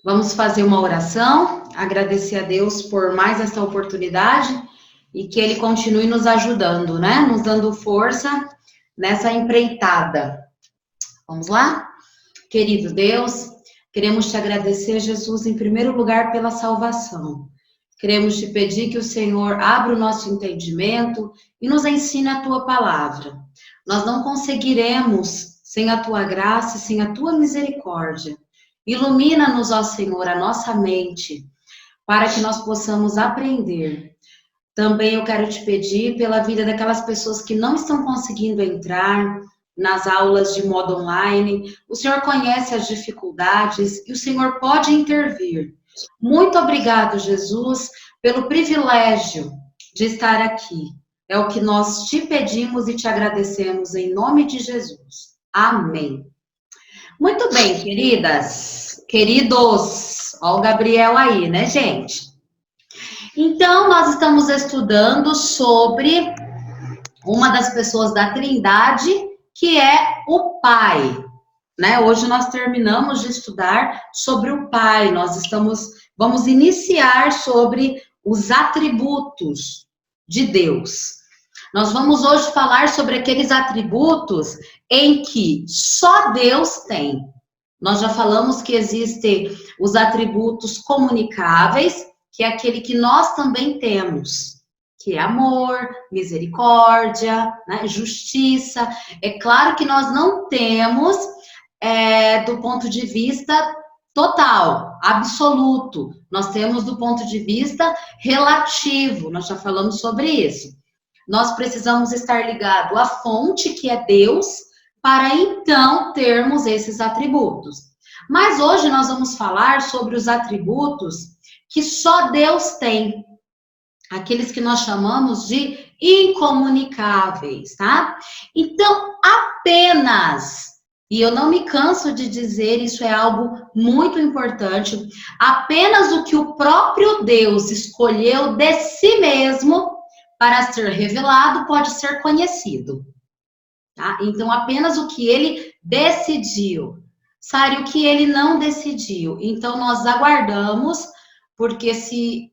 Vamos fazer uma oração, agradecer a Deus por mais essa oportunidade e que Ele continue nos ajudando, né? Nos dando força nessa empreitada. Vamos lá? Querido Deus, queremos te agradecer, Jesus, em primeiro lugar, pela salvação. Queremos te pedir que o Senhor abra o nosso entendimento e nos ensine a tua palavra. Nós não conseguiremos sem a tua graça e sem a tua misericórdia. Ilumina-nos, ó Senhor, a nossa mente, para que nós possamos aprender. Também eu quero te pedir pela vida daquelas pessoas que não estão conseguindo entrar nas aulas de modo online. O Senhor conhece as dificuldades e o Senhor pode intervir. Muito obrigado, Jesus, pelo privilégio de estar aqui. É o que nós te pedimos e te agradecemos em nome de Jesus. Amém. Muito bem, queridos. Ó o Gabriel aí, né, gente? Então, nós estamos estudando sobre uma das pessoas da Trindade, que é o Pai, né? Hoje nós terminamos de estudar sobre o Pai. Vamos iniciar sobre os atributos de Deus. Nós vamos hoje falar sobre aqueles atributos em que só Deus tem. Nós já falamos que existem os atributos comunicáveis, que é aquele que nós também temos, que é amor, misericórdia, né, justiça. É claro que nós não temos do ponto de vista total, absoluto. Nós temos do ponto de vista relativo, nós já falamos sobre isso. Nós precisamos estar ligados à fonte, que é Deus, para então termos esses atributos. Mas hoje nós vamos falar sobre os atributos que só Deus tem. Aqueles que nós chamamos de incomunicáveis, tá? Então, e eu não me canso de dizer, isso é algo muito importante, apenas o que o próprio Deus escolheu de si mesmo para ser revelado pode ser conhecido. Tá? Então, apenas o que ele decidiu. Sabe, o que ele não decidiu. Então, nós aguardamos, porque se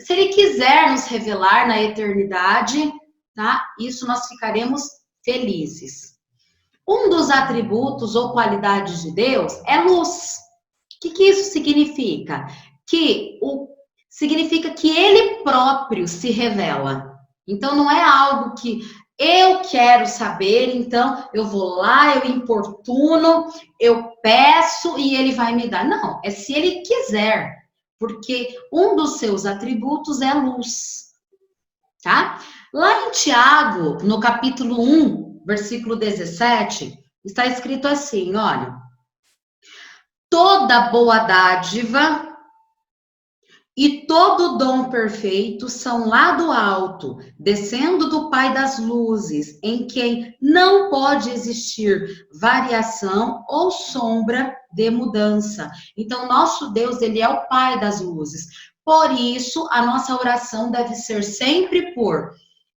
ele quiser nos revelar na eternidade, tá? Isso nós ficaremos felizes. Um dos atributos ou qualidades de Deus é luz. O que isso significa? Significa que ele próprio se revela. Então, não é algo que eu quero saber, então eu vou lá, eu importuno, eu peço e ele vai me dar. Não, é se ele quiser, porque um dos seus atributos é a luz, tá? Lá em Tiago, no capítulo 1, versículo 17, está escrito assim, olha: toda boa dádiva e todo dom perfeito são lá do alto, descendo do Pai das luzes, em quem não pode existir variação ou sombra de mudança. Então, nosso Deus, ele é o Pai das luzes. Por isso, a nossa oração deve ser sempre por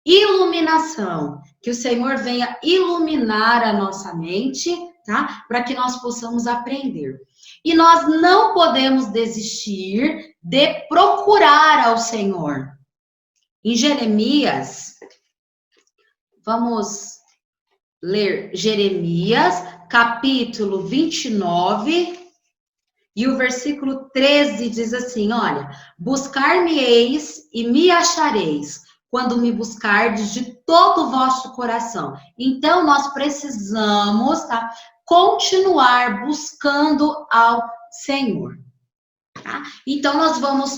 iluminação, que o Senhor venha iluminar a nossa mente, tá? Para que nós possamos aprender. E nós não podemos desistir de procurar ao Senhor. Em Jeremias, vamos ler Jeremias, capítulo 29, e o versículo 13 diz assim, olha: buscar-me-eis e me achareis, quando me buscardes de todo o vosso coração. Então, nós precisamos, tá, continuar buscando ao Senhor. Tá? Então, nós vamos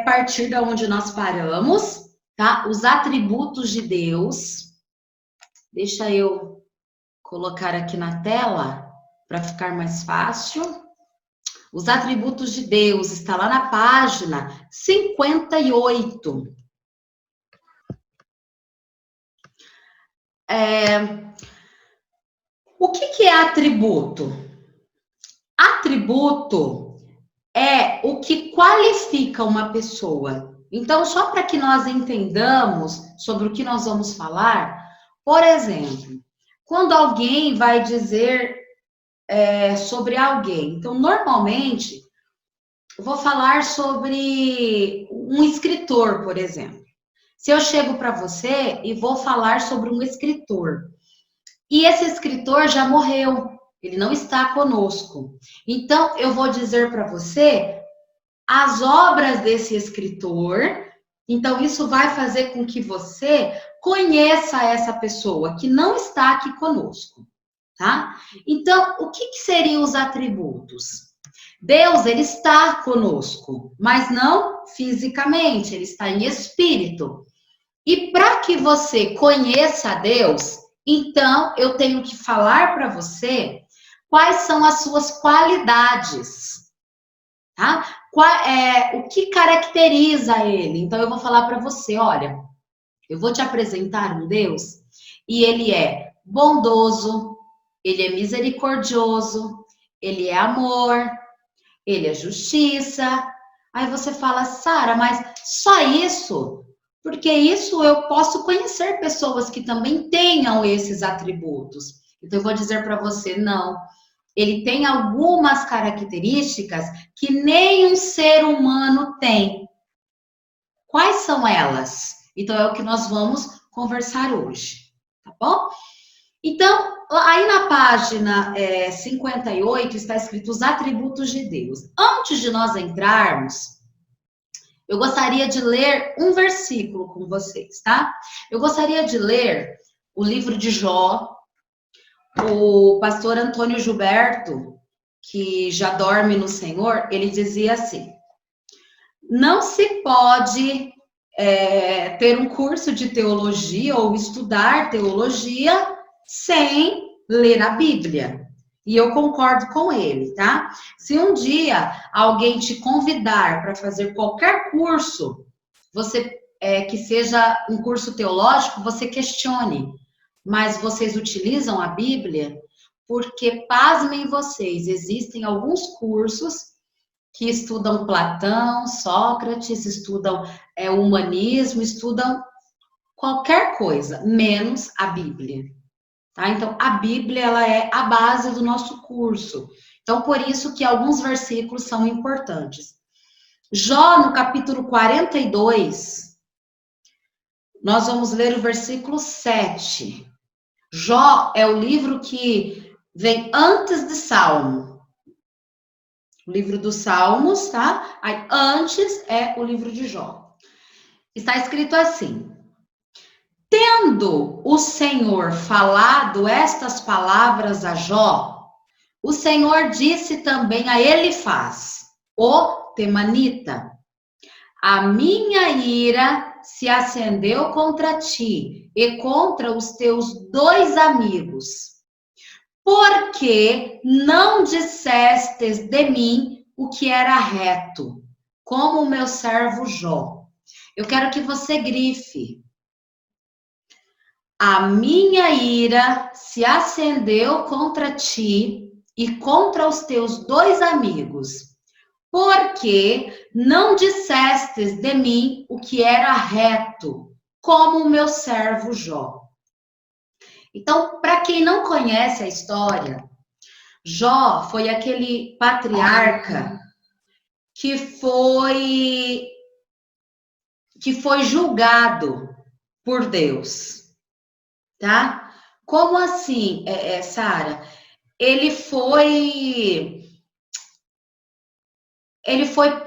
partir da onde nós paramos, tá? Os atributos de Deus. Deixa eu colocar aqui na tela para ficar mais fácil. Os atributos de Deus está lá na página 58. O que é atributo? Atributo é o que qualifica uma pessoa. Então, só para que nós entendamos sobre o que nós vamos falar, por exemplo, quando alguém vai dizer sobre alguém. Então, normalmente, eu vou falar sobre um escritor, por exemplo. Se eu chego para você e vou falar sobre um escritor, e esse escritor já morreu, ele não está conosco. Então, eu vou dizer para você as obras desse escritor. Então, isso vai fazer com que você conheça essa pessoa que não está aqui conosco, tá? Então, o que seriam os atributos? Deus, ele está conosco, mas não fisicamente, ele está em espírito. E para que você conheça Deus, então eu tenho que falar para você quais são as suas qualidades, tá? O que caracteriza ele? Então eu vou falar para você, olha, eu vou te apresentar um Deus e ele é bondoso, ele é misericordioso, ele é amor, ele é justiça. Aí você fala, Sara, mas só isso? Porque isso eu posso conhecer pessoas que também tenham esses atributos. Então eu vou dizer para você, não. Ele tem algumas características que nem um ser humano tem. Quais são elas? Então é o que nós vamos conversar hoje, tá bom? Então, aí na página 58 está escrito os atributos de Deus. Antes de nós entrarmos, eu gostaria de ler um versículo com vocês, tá? Eu gostaria de ler o livro de Jó. O pastor Antônio Gilberto, que já dorme no Senhor, ele dizia assim: não se pode ter um curso de teologia ou estudar teologia sem ler a Bíblia. E eu concordo com ele, tá? Se um dia alguém te convidar para fazer qualquer curso, que seja um curso teológico, você questione. Mas vocês utilizam a Bíblia? Porque, pasmem vocês, existem alguns cursos que estudam Platão, Sócrates, estudam humanismo, estudam qualquer coisa, menos a Bíblia. Tá? Então, a Bíblia ela é a base do nosso curso. Então, por isso que alguns versículos são importantes. Jó, no capítulo 42, nós vamos ler o versículo 7. Jó é o livro que vem antes de Salmo. O livro dos Salmos, tá? Aí, antes é o livro de Jó. Está escrito assim: tendo o Senhor falado estas palavras a Jó, o Senhor disse também a Elifaz, o temanita: a minha ira se acendeu contra ti e contra os teus 2 amigos, porque não dissestes de mim o que era reto, como o meu servo Jó. Eu quero que você grife: a minha ira se acendeu contra ti e contra os teus 2 amigos, porque não dissestes de mim o que era reto, como o meu servo Jó. Então, para quem não conhece a história, Jó foi aquele patriarca que foi julgado por Deus. Tá? Como assim, Sara? Ele foi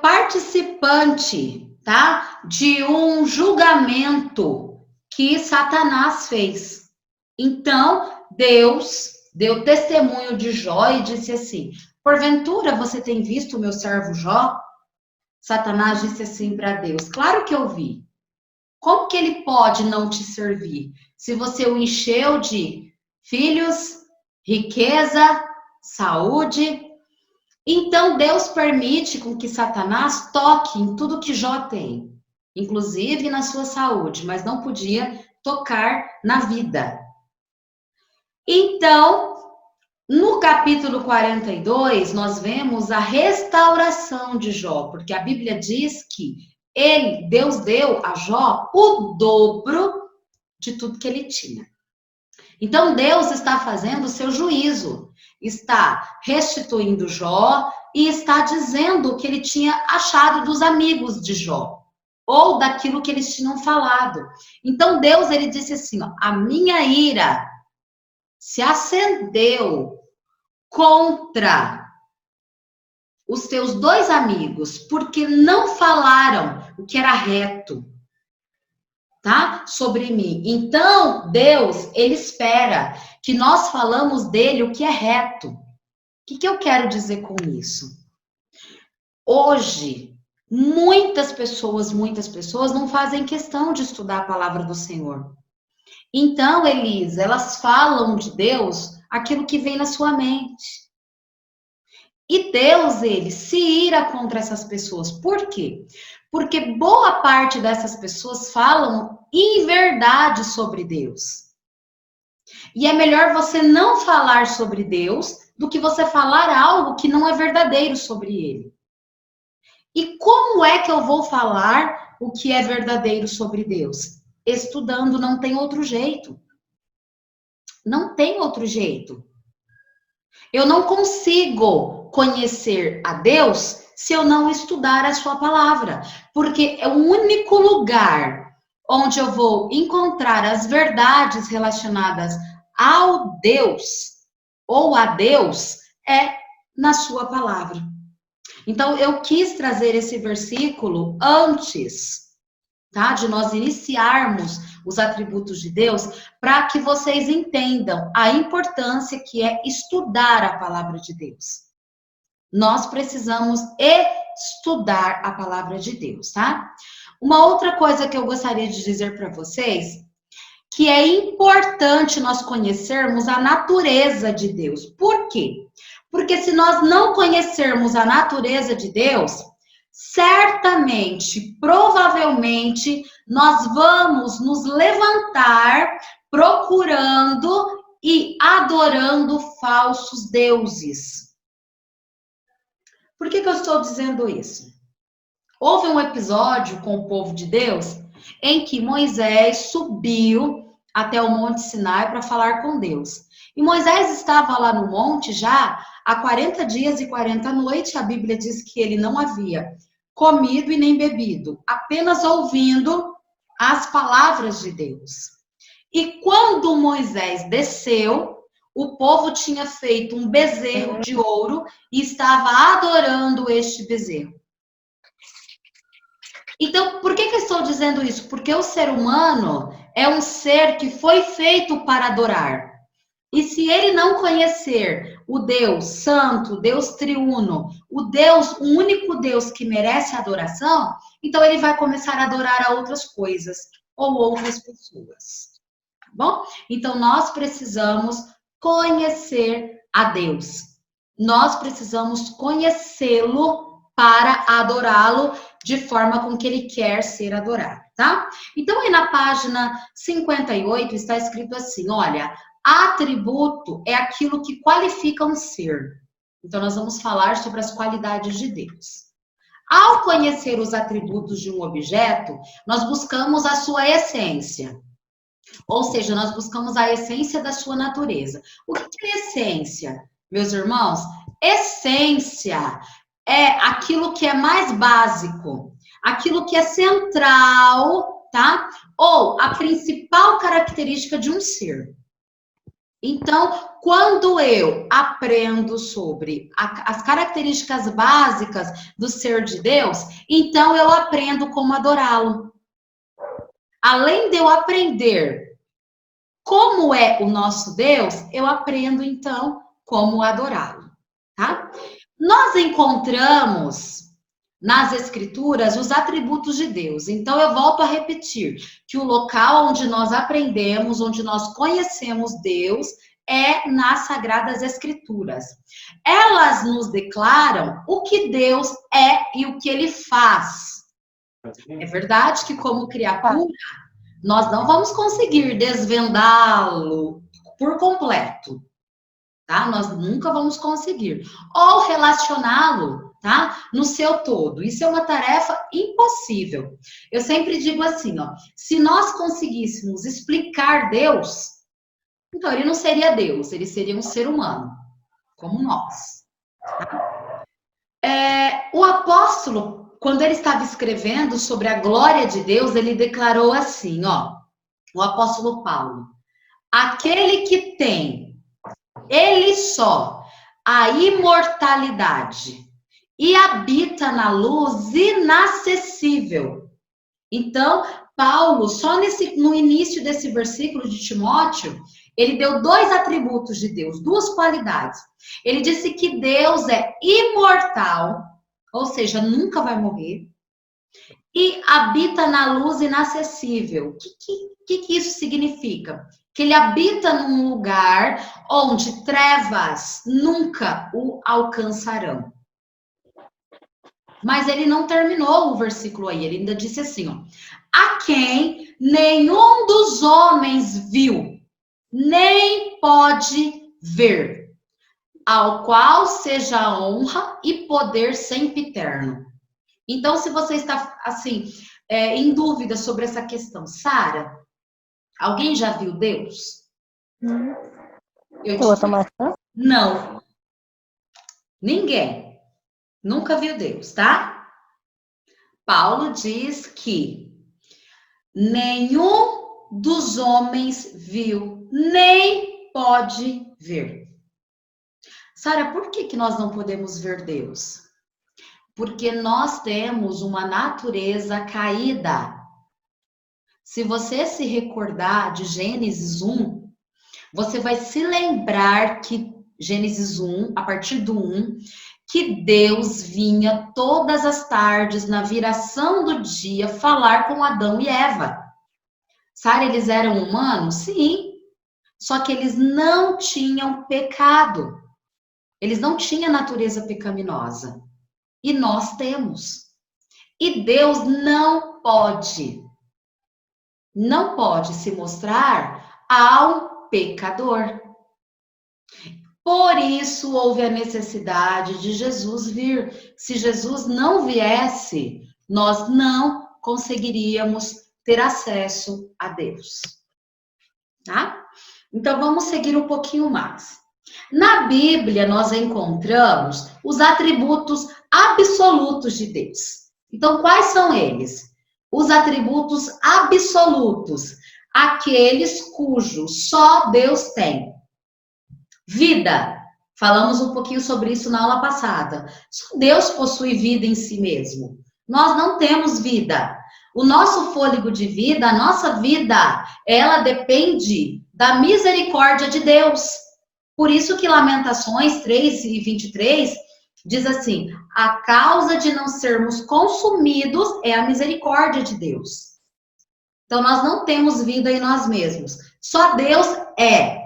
participante, tá? De um julgamento que Satanás fez. Então, Deus deu testemunho de Jó e disse assim: porventura você tem visto o meu servo Jó? Satanás disse assim para Deus: claro que eu vi. Como que ele pode não te servir? Se você o encheu de filhos, riqueza, saúde. Então, Deus permite com que Satanás toque em tudo que Jó tem, inclusive na sua saúde, mas não podia tocar na vida. Então, no capítulo 42, nós vemos a restauração de Jó, porque a Bíblia diz que Deus deu a Jó o dobro de tudo que ele tinha. Então, Deus está fazendo o seu juízo. está restituindo Jó e está dizendo o que ele tinha achado dos amigos de Jó, ou daquilo que eles tinham falado. Então Deus, ele disse assim, ó, a minha ira se acendeu contra os teus dois amigos, porque não falaram o que era reto, tá? Sobre mim. Então, Deus, ele espera que nós falamos dele o que é reto. O que eu quero dizer com isso? Hoje, muitas pessoas não fazem questão de estudar a palavra do Senhor. Então, Elisa, elas falam de Deus aquilo que vem na sua mente. E Deus, ele se ira contra essas pessoas. Por quê? Porque boa parte dessas pessoas falam inverdade sobre Deus. E é melhor você não falar sobre Deus do que você falar algo que não é verdadeiro sobre ele. E como é que eu vou falar o que é verdadeiro sobre Deus? Estudando, não tem outro jeito. Não tem outro jeito. Eu não consigo conhecer a Deus se eu não estudar a sua palavra, porque é o único lugar onde eu vou encontrar as verdades relacionadas ao Deus ou a Deus é na sua palavra. Então eu quis trazer esse versículo antes, tá, de nós iniciarmos os atributos de Deus, para que vocês entendam a importância que é estudar a palavra de Deus. Nós precisamos estudar a palavra de Deus, tá? Uma outra coisa que eu gostaria de dizer para vocês, que é importante nós conhecermos a natureza de Deus. Por quê? Porque se nós não conhecermos a natureza de Deus, certamente, provavelmente, nós vamos nos levantar procurando e adorando falsos deuses. Por que eu estou dizendo isso? Houve um episódio com o povo de Deus em que Moisés subiu até o Monte Sinai para falar com Deus. E Moisés estava lá no monte já há 40 dias e 40 noites. A Bíblia diz que ele não havia comido e nem bebido, apenas ouvindo as palavras de Deus. E quando Moisés desceu, o povo tinha feito um bezerro de ouro e estava adorando este bezerro. Então, por que eu estou dizendo isso? Porque o ser humano é um ser que foi feito para adorar. E se ele não conhecer o Deus Santo, Deus Triuno, o único Deus que merece adoração, então ele vai começar a adorar a outras coisas ou outras pessoas. Tá bom? Então nós precisamos conhecer a Deus. Nós precisamos conhecê-lo para adorá-lo de forma com que ele quer ser adorado, tá? Então aí na página 58 está escrito assim, olha, atributo é aquilo que qualifica um ser. Então, nós vamos falar sobre as qualidades de Deus. Ao conhecer os atributos de um objeto, nós buscamos a sua essência. Ou seja, nós buscamos a essência da sua natureza. O que é essência, meus irmãos? Essência é aquilo que é mais básico, aquilo que é central, tá? Ou a principal característica de um ser. Então, quando eu aprendo sobre as características básicas do ser de Deus, então eu aprendo como adorá-lo. Além de eu aprender como é o nosso Deus, eu aprendo então como adorá-lo, tá? Nós encontramos nas escrituras os atributos de Deus. Então eu volto a repetir que o local onde nós aprendemos, onde nós conhecemos Deus é nas Sagradas Escrituras. Elas nos declaram o que Deus é e o que ele faz. É verdade que como criatura nós não vamos conseguir desvendá-lo por completo, tá? Nós nunca vamos conseguir. Ou relacioná-lo, tá? No seu todo. Isso é uma tarefa impossível. Eu sempre digo assim, ó, se nós conseguíssemos explicar Deus, então ele não seria Deus, ele seria um ser humano. como nós. O apóstolo, quando ele estava escrevendo sobre a glória de Deus, ele declarou assim, ó, o apóstolo Paulo: aquele que tem, ele só, a imortalidade e habita na luz inacessível. Então, Paulo, só no início desse versículo de Timóteo, ele deu 2 atributos de Deus, 2 qualidades. Ele disse que Deus é imortal, ou seja, nunca vai morrer, e habita na luz inacessível. O que isso significa? Que ele habita num lugar onde trevas nunca o alcançarão. Mas ele não terminou o versículo aí, ele ainda disse assim, ó: a quem nenhum dos homens viu, nem pode ver, ao qual seja a honra e poder sempiterno. Então, se você está, assim, em dúvida sobre essa questão, Sara, alguém já viu Deus? Eu vou tomar chá? Não. Ninguém. Nunca viu Deus, tá? Paulo diz que nenhum dos homens viu, nem pode ver. Sara, por que nós não podemos ver Deus? Porque nós temos uma natureza caída. Se você se recordar de Gênesis 1, você vai se lembrar que Gênesis 1, a partir do 1, que Deus vinha todas as tardes, na viração do dia, falar com Adão e Eva. Sara, eles eram humanos? Sim. Só que eles não tinham pecado. Eles não tinham natureza pecaminosa. E nós temos. E Deus não pode se mostrar ao pecador. Por isso houve a necessidade de Jesus vir. Se Jesus não viesse, nós não conseguiríamos ter acesso a Deus. Tá? Então vamos seguir um pouquinho mais. Na Bíblia nós encontramos os atributos absolutos de Deus. Então quais são eles? Os atributos absolutos, aqueles cujo só Deus tem. Vida. Falamos um pouquinho sobre isso na aula passada. Só Deus possui vida em si mesmo. Nós não temos vida. O nosso fôlego de vida, a nossa vida, ela depende da misericórdia de Deus. Por isso que Lamentações 3:23 diz assim: a causa de não sermos consumidos é a misericórdia de Deus. Então nós não temos vida em nós mesmos. Só Deus é.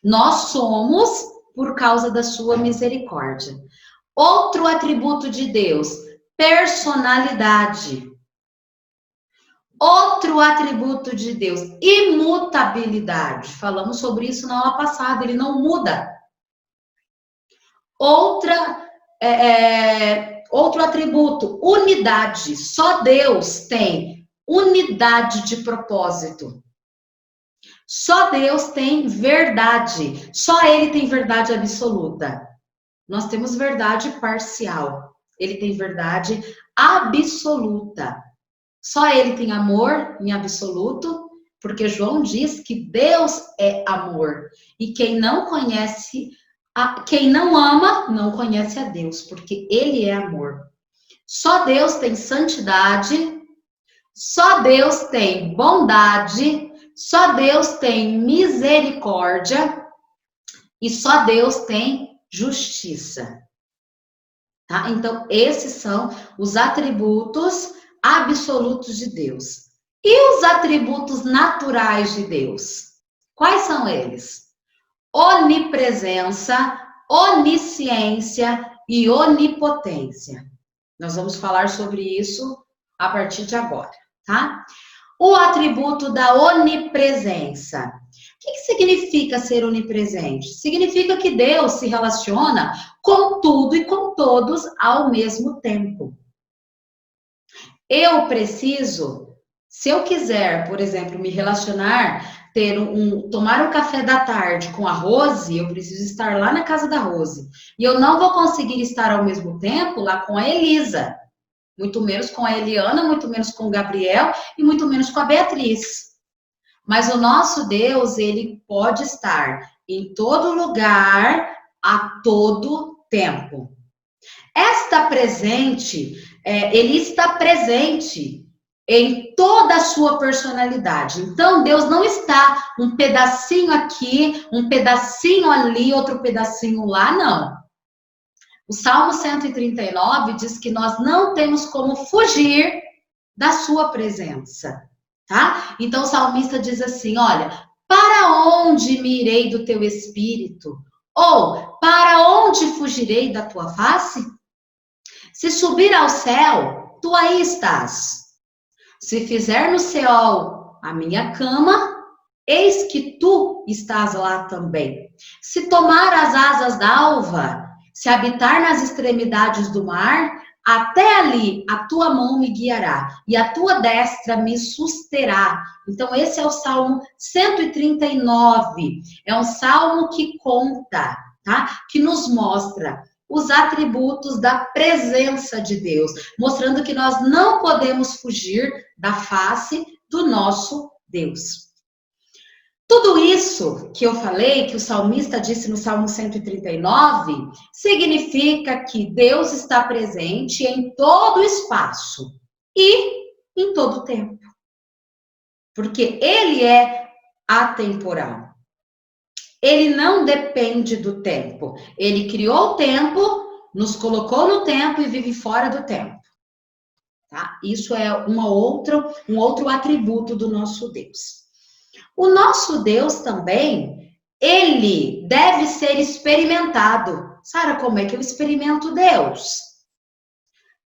Nós somos por causa da sua misericórdia. Outro atributo de Deus, personalidade. Outro atributo de Deus, imutabilidade. Falamos sobre isso na aula passada, ele não muda. Outro atributo, unidade. Só Deus tem unidade de propósito. Só Deus tem verdade. Só Ele tem verdade absoluta. Nós temos verdade parcial. Ele tem verdade absoluta. Só Ele tem amor em absoluto, porque João diz que Deus é amor. E quem não ama, não conhece a Deus, porque Ele é amor. Só Deus tem santidade. Só Deus tem bondade. Só Deus tem misericórdia e só Deus tem justiça. Tá? Então, esses são os atributos absolutos de Deus. E os atributos naturais de Deus? Quais são eles? Onipresença, onisciência e onipotência. Nós vamos falar sobre isso a partir de agora, tá? O atributo da onipresença. O que significa ser onipresente? Significa que Deus se relaciona com tudo e com todos ao mesmo tempo. Eu preciso, se eu quiser, por exemplo, me relacionar tomar um café da tarde com a Rose, eu preciso estar lá na casa da Rose. E eu não vou conseguir estar ao mesmo tempo lá com a Elisa. Muito menos com a Eliana, muito menos com o Gabriel e muito menos com a Beatriz. Mas o nosso Deus, ele pode estar em todo lugar, a todo tempo. Ele está presente em toda a sua personalidade. Então, Deus não está um pedacinho aqui, um pedacinho ali, outro pedacinho lá, não. O Salmo 139 diz que nós não temos como fugir da sua presença, tá? Então, o salmista diz assim, olha, para onde me irei do teu espírito? Ou, para onde fugirei da tua face? Se subir ao céu, tu aí estás. Se fizer no Seol a minha cama, eis que tu estás lá também. Se tomar as asas da alva, se habitar nas extremidades do mar, até ali a tua mão me guiará e a tua destra me susterá. Então esse é o Salmo 139. É um salmo que conta, tá? Que nos mostra os atributos da presença de Deus, mostrando que nós não podemos fugir da face do nosso Deus. Tudo isso que eu falei, que o salmista disse no Salmo 139, significa que Deus está presente em todo o espaço e em todo o tempo. Porque ele é atemporal. Ele não depende do tempo. Ele criou o tempo, nos colocou no tempo e vive fora do tempo. Tá? Isso é um outro atributo do nosso Deus. O nosso Deus também, ele deve ser experimentado. Sara, como é que eu experimento Deus?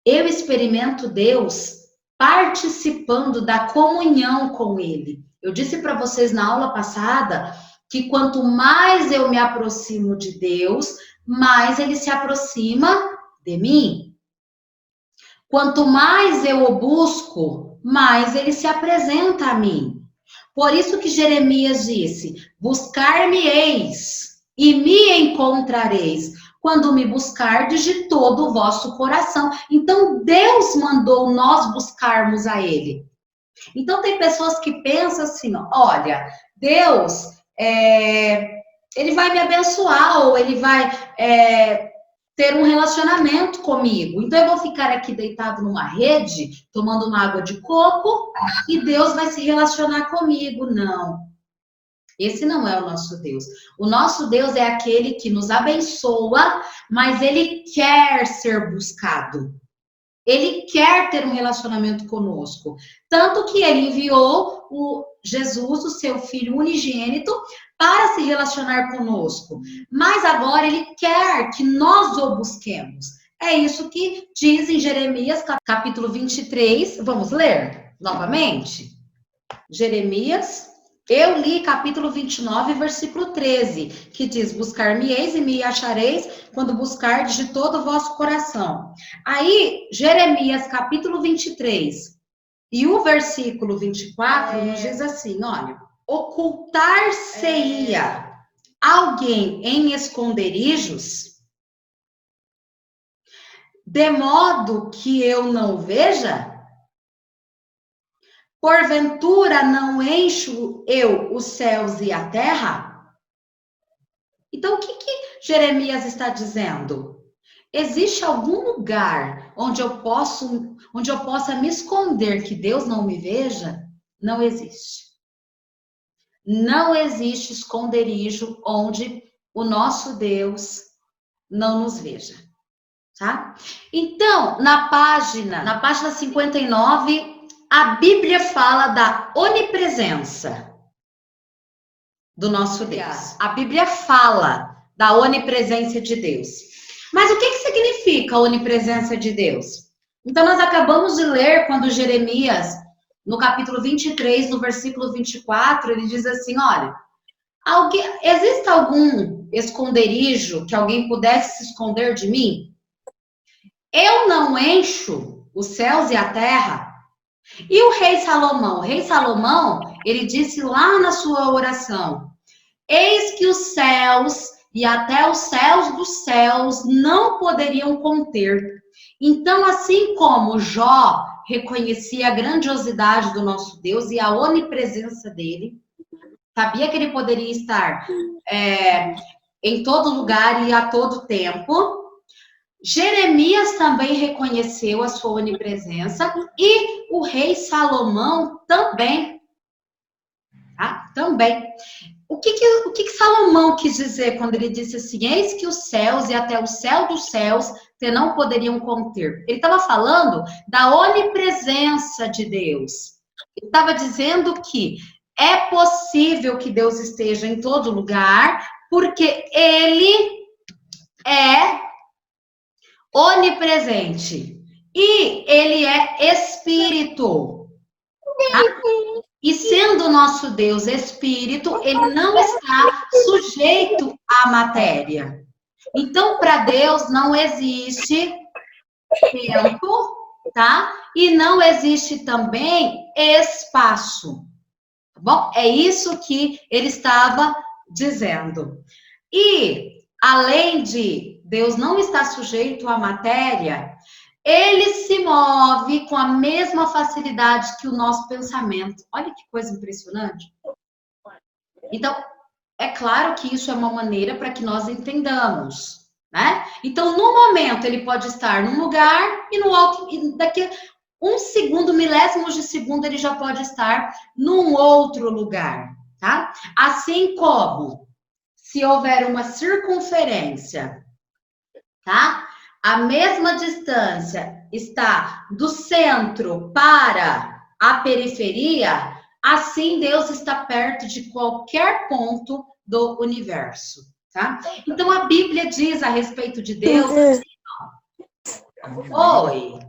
Eu experimento Deus participando da comunhão com ele. Eu disse para vocês na aula passada que quanto mais eu me aproximo de Deus, mais ele se aproxima de mim. Quanto mais eu o busco, mais ele se apresenta a mim. Por isso que Jeremias disse, buscar-me-eis e me encontrareis, quando me buscardes de todo o vosso coração. Então, Deus mandou nós buscarmos a ele. Então, tem pessoas que pensam assim, olha, Deus, ele vai me abençoar, ou ele vai ter um relacionamento comigo. Então, eu vou ficar aqui deitado numa rede, tomando uma água de coco, e Deus vai se relacionar comigo. Não. Esse não é o nosso Deus. O nosso Deus é aquele que nos abençoa, mas ele quer ser buscado. Ele quer ter um relacionamento conosco. Tanto que ele enviou o Jesus, o seu filho unigênito, para se relacionar conosco. Mas agora ele quer que nós o busquemos. É isso que diz em Jeremias, capítulo 23. Vamos ler novamente? Jeremias, eu li capítulo 29, versículo 13, que diz, buscar-me-eis e me achareis quando buscardes de todo o vosso coração. Aí, Jeremias, capítulo 23, e o versículo 24, nos diz assim, olha, ocultar-se-ia alguém em esconderijos, de modo que eu não veja? Porventura não encho eu os céus e a terra? Então, o que Jeremias está dizendo? Existe algum lugar onde eu possa me esconder que Deus não me veja? Não existe. Não existe esconderijo onde o nosso Deus não nos veja, tá? Então, na página 59, a Bíblia fala da onipresença do nosso Deus. A Bíblia fala da onipresença de Deus. Mas o que significa a onipresença de Deus? Então, nós acabamos de ler quando Jeremias, no capítulo 23, no versículo 24, ele diz assim, olha, existe algum esconderijo que alguém pudesse se esconder de mim? Eu não encho os céus e a terra. E o rei Salomão? O rei Salomão, ele disse lá na sua oração: eis que os céus e até os céus dos céus não poderiam conter. Então, assim como Jó reconhecia a grandiosidade do nosso Deus e a onipresença dele, sabia que ele poderia estar em todo lugar e a todo tempo, Jeremias também reconheceu a sua onipresença e o rei Salomão também, tá? Também. O que Salomão quis dizer quando ele disse assim, eis que os céus e até o céu dos céus não poderiam conter? Ele estava falando da onipresença de Deus. Ele estava dizendo que é possível que Deus esteja em todo lugar, porque ele é onipresente. E ele é espírito. Tá? E sendo o nosso Deus espírito, ele não está sujeito à matéria. Então, para Deus não existe tempo, tá? E não existe também espaço. Tá bom? É isso que ele estava dizendo. E, além de Deus não estar sujeito à matéria, ele se move com a mesma facilidade que o nosso pensamento. Olha que coisa impressionante. Então, é claro que isso é uma maneira para que nós entendamos, né? Então, no momento, ele pode estar num lugar e no outro, e daqui um segundo, milésimos de segundo, ele já pode estar num outro lugar, tá? Assim como se houver uma circunferência, tá? A mesma distância está do centro para a periferia, assim Deus está perto de qualquer ponto do universo, tá? Então a Bíblia diz a respeito de Deus assim, ó. Oi.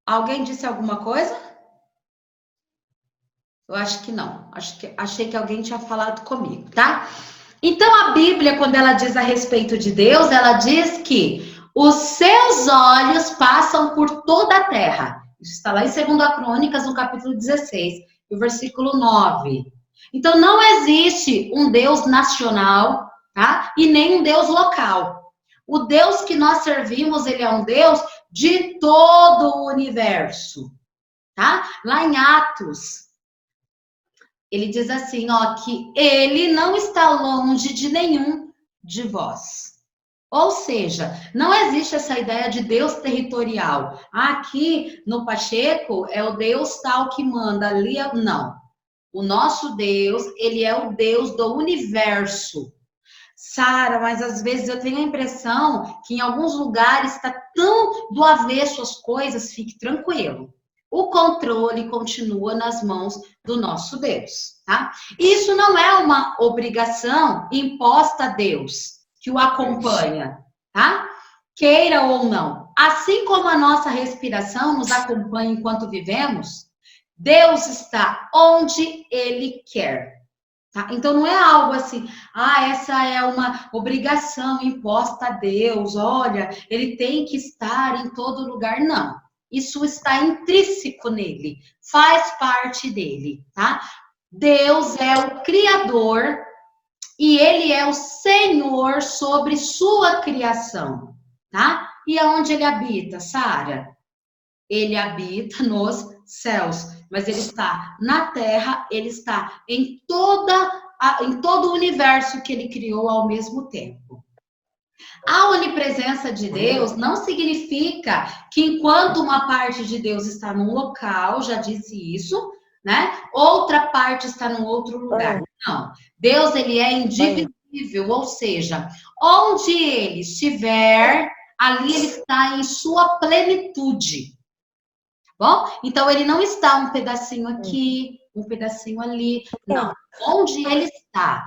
Alguém disse alguma coisa? Eu acho que não. Achei que alguém tinha falado comigo, tá? Então a Bíblia, quando ela diz a respeito de Deus, ela diz que os seus olhos passam por toda a terra. Isso está lá em 2 Crônicas, no capítulo 16, no versículo 9. Então não existe um Deus nacional, tá? E nem um Deus local. O Deus que nós servimos, ele é um Deus de todo o universo, tá? Lá em Atos, ele diz assim, ó, que ele não está longe de nenhum de vós. Ou seja, não existe essa ideia de Deus territorial. Aqui no Pacheco é o Deus tal que manda, ali não. O nosso Deus, ele é o Deus do universo. Sara, mas às vezes eu tenho a impressão que em alguns lugares está tão do avesso as coisas, fique tranquilo. O controle continua nas mãos do nosso Deus, tá? Isso não é uma obrigação imposta a Deus, que o acompanha, tá? Queira ou não. Assim como a nossa respiração nos acompanha enquanto vivemos, Deus está onde Ele quer. Tá? Então não é algo assim, essa é uma obrigação imposta a Deus, olha, ele tem que estar em todo lugar, não. Isso está intrínseco nele, faz parte dele, tá? Deus é o Criador e ele é o Senhor sobre sua criação, tá? E aonde ele habita, Sara? Ele habita nos céus, mas ele está na terra, ele está em todo o universo que ele criou ao mesmo tempo. A onipresença de Deus não significa que enquanto uma parte de Deus está num local, já disse isso, né? Outra parte está num outro lugar. Não. Deus, ele é indivisível, ou seja, onde ele estiver, ali ele está em sua plenitude. Bom, então ele não está um pedacinho aqui, um pedacinho ali, não. Onde ele está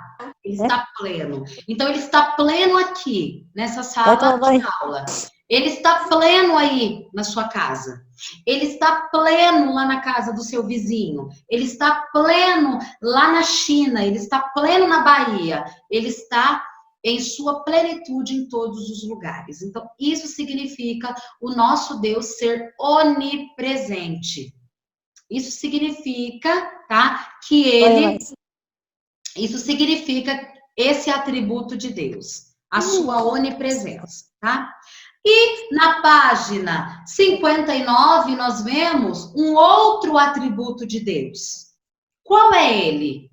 pleno. Então ele está pleno aqui, nessa sala de aula. Ele está pleno aí na sua casa. Ele está pleno lá na casa do seu vizinho. Ele está pleno lá na China. Ele está pleno na Bahia. Ele está em sua plenitude em todos os lugares. Então, isso significa o nosso Deus ser onipresente. Isso significa, tá, que ele... Isso significa esse atributo de Deus, a sua onipresença, tá? E na página 59, nós vemos um outro atributo de Deus. Qual é ele?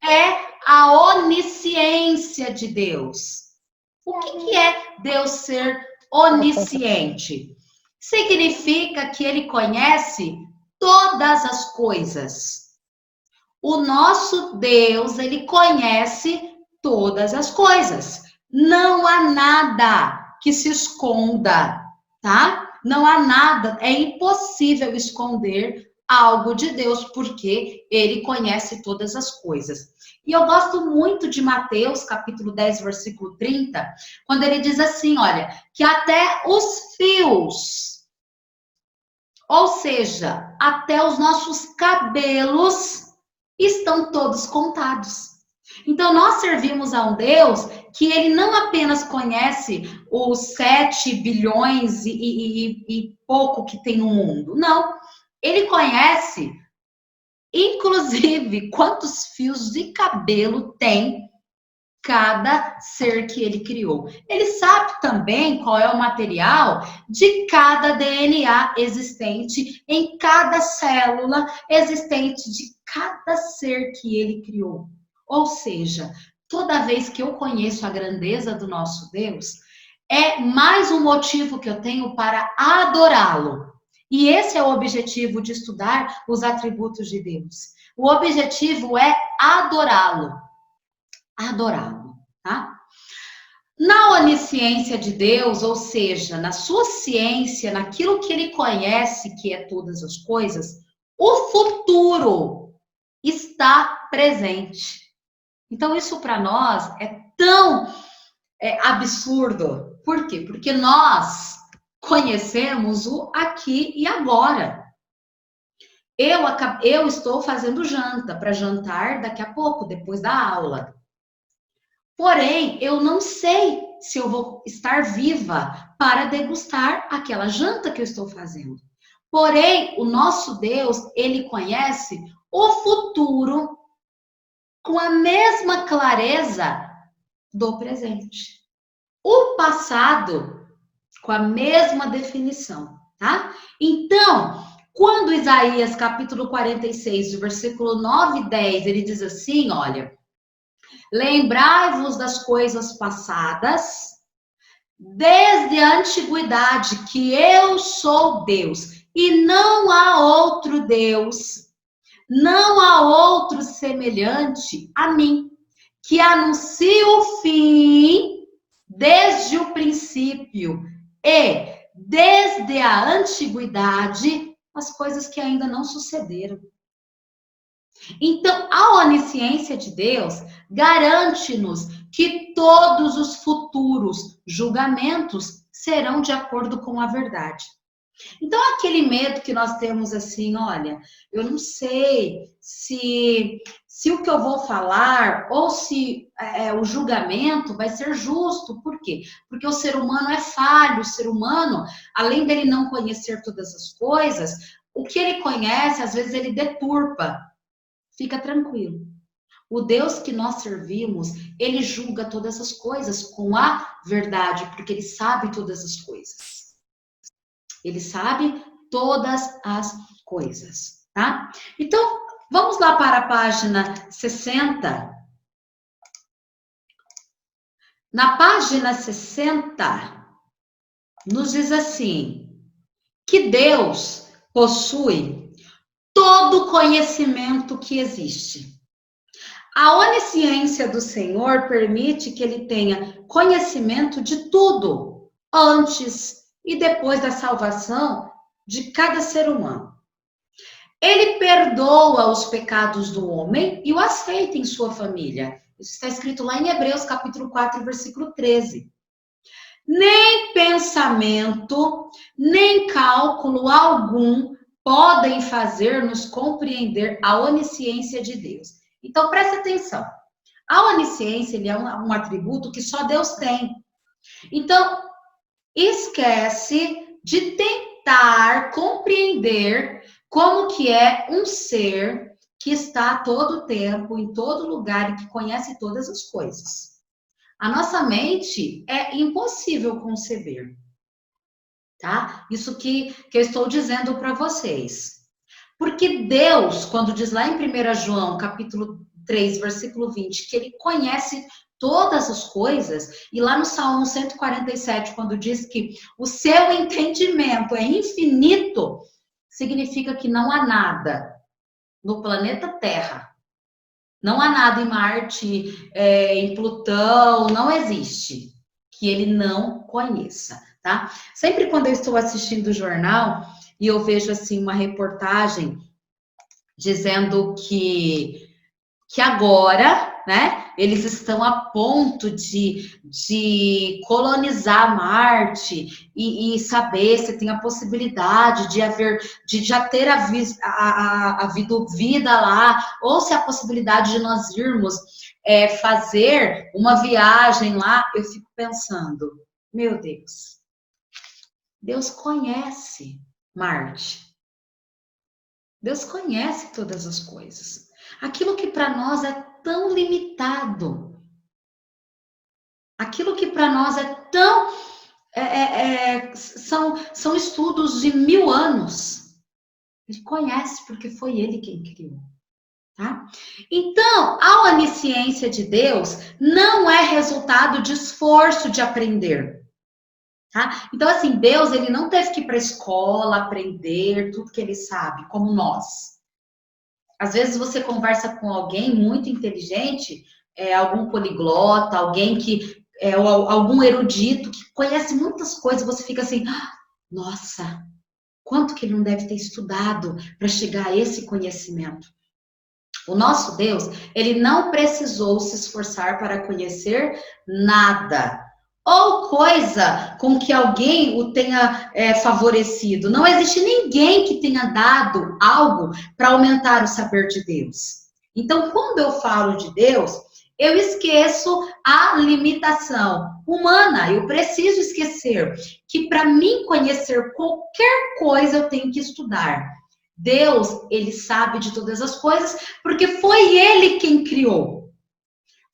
É a onisciência de Deus. O que é Deus ser onisciente? Significa que ele conhece todas as coisas. O nosso Deus, ele conhece todas as coisas. Não há nada que se esconda, tá? Não há nada, é impossível esconder algo de Deus, porque ele conhece todas as coisas. E eu gosto muito de Mateus, capítulo 10, versículo 30, quando ele diz assim, olha, que até os fios, ou seja, até os nossos cabelos estão todos contados. Então, nós servimos a um Deus que ele não apenas conhece os 7 bilhões e pouco que tem no mundo. Não. Ele conhece, inclusive, quantos fios de cabelo tem cada ser que ele criou. Ele sabe também qual é o material de cada DNA existente em cada célula existente de cada ser que ele criou. Ou seja, toda vez que eu conheço a grandeza do nosso Deus, é mais um motivo que eu tenho para adorá-lo. E esse é o objetivo de estudar os atributos de Deus. O objetivo é adorá-lo. Adorá-lo, tá? Na onisciência de Deus, ou seja, na sua ciência, naquilo que ele conhece, que é todas as coisas, o futuro está presente. Então, isso para nós é tão absurdo. Por quê? Porque nós conhecemos o aqui e agora. Eu estou fazendo janta, para jantar daqui a pouco, depois da aula. Porém, eu não sei se eu vou estar viva para degustar aquela janta que eu estou fazendo. Porém, o nosso Deus, ele conhece o futuro com a mesma clareza do presente. O passado com a mesma definição, tá? Então, quando Isaías, capítulo 46, versículo 9 e 10, ele diz assim, olha, lembrai-vos das coisas passadas, desde a antiguidade, que eu sou Deus, e não há outro Deus, não há outro semelhante a mim, que anuncie o fim desde o princípio e desde a antiguidade as coisas que ainda não sucederam. Então, a onisciência de Deus garante-nos que todos os futuros julgamentos serão de acordo com a verdade. Então, aquele medo que nós temos assim, olha, eu não sei se o que eu vou falar ou se o julgamento vai ser justo. Por quê? Porque o ser humano é falho, o ser humano, além dele não conhecer todas as coisas, o que ele conhece, às vezes ele deturpa. Fica tranquilo. O Deus que nós servimos, ele julga todas as coisas com a verdade, porque ele sabe todas as coisas. Ele sabe todas as coisas, tá? Então, vamos lá para a página 60. Na página 60, nos diz assim, que Deus possui todo o conhecimento que existe. A onisciência do Senhor permite que ele tenha conhecimento de tudo, antes e depois da salvação de cada ser humano. Ele perdoa os pecados do homem e o aceita em sua família. Isso está escrito lá em Hebreus, capítulo 4, versículo 13. Nem pensamento, nem cálculo algum podem fazer-nos compreender a onisciência de Deus. Então, presta atenção. A onisciência, ele é um atributo que só Deus tem. Então, esquece de tentar compreender como que é um ser que está a todo tempo, em todo lugar e que conhece todas as coisas. A nossa mente é impossível conceber, tá? Isso que eu estou dizendo para vocês. Porque Deus, quando diz lá em 1 João, capítulo 3, versículo 20, que ele conhece todas as coisas, e lá no Salmo 147, quando diz que o seu entendimento é infinito, significa que não há nada no planeta Terra, não há nada em Marte, em Plutão, não existe, que ele não conheça, tá? Sempre quando eu estou assistindo o jornal e eu vejo assim uma reportagem dizendo que agora, né, eles estão a ponto de colonizar Marte e saber se tem a possibilidade de já ter havido vida lá, ou se há possibilidade de nós irmos fazer uma viagem lá. Eu fico pensando, meu Deus conhece Marte. Deus conhece todas as coisas. Aquilo que para nós é tão limitado, aquilo que para nós é tão. São estudos de 1000 anos. Ele conhece porque foi ele quem criou. Tá? Então, a onisciência de Deus não é resultado de esforço de aprender. Tá? Então, assim, Deus ele não teve que ir para a escola aprender tudo que ele sabe, como nós. Às vezes você conversa com alguém muito inteligente, algum poliglota, alguém que algum erudito que conhece muitas coisas, você fica assim, nossa, quanto que ele não deve ter estudado para chegar a esse conhecimento. O nosso Deus, ele não precisou se esforçar para conhecer nada. Ou coisa com que alguém o tenha favorecido. Não existe ninguém que tenha dado algo para aumentar o saber de Deus. Então, quando eu falo de Deus, eu esqueço a limitação humana. Eu preciso esquecer que para mim conhecer qualquer coisa eu tenho que estudar. Deus, ele sabe de todas as coisas, porque foi ele quem criou.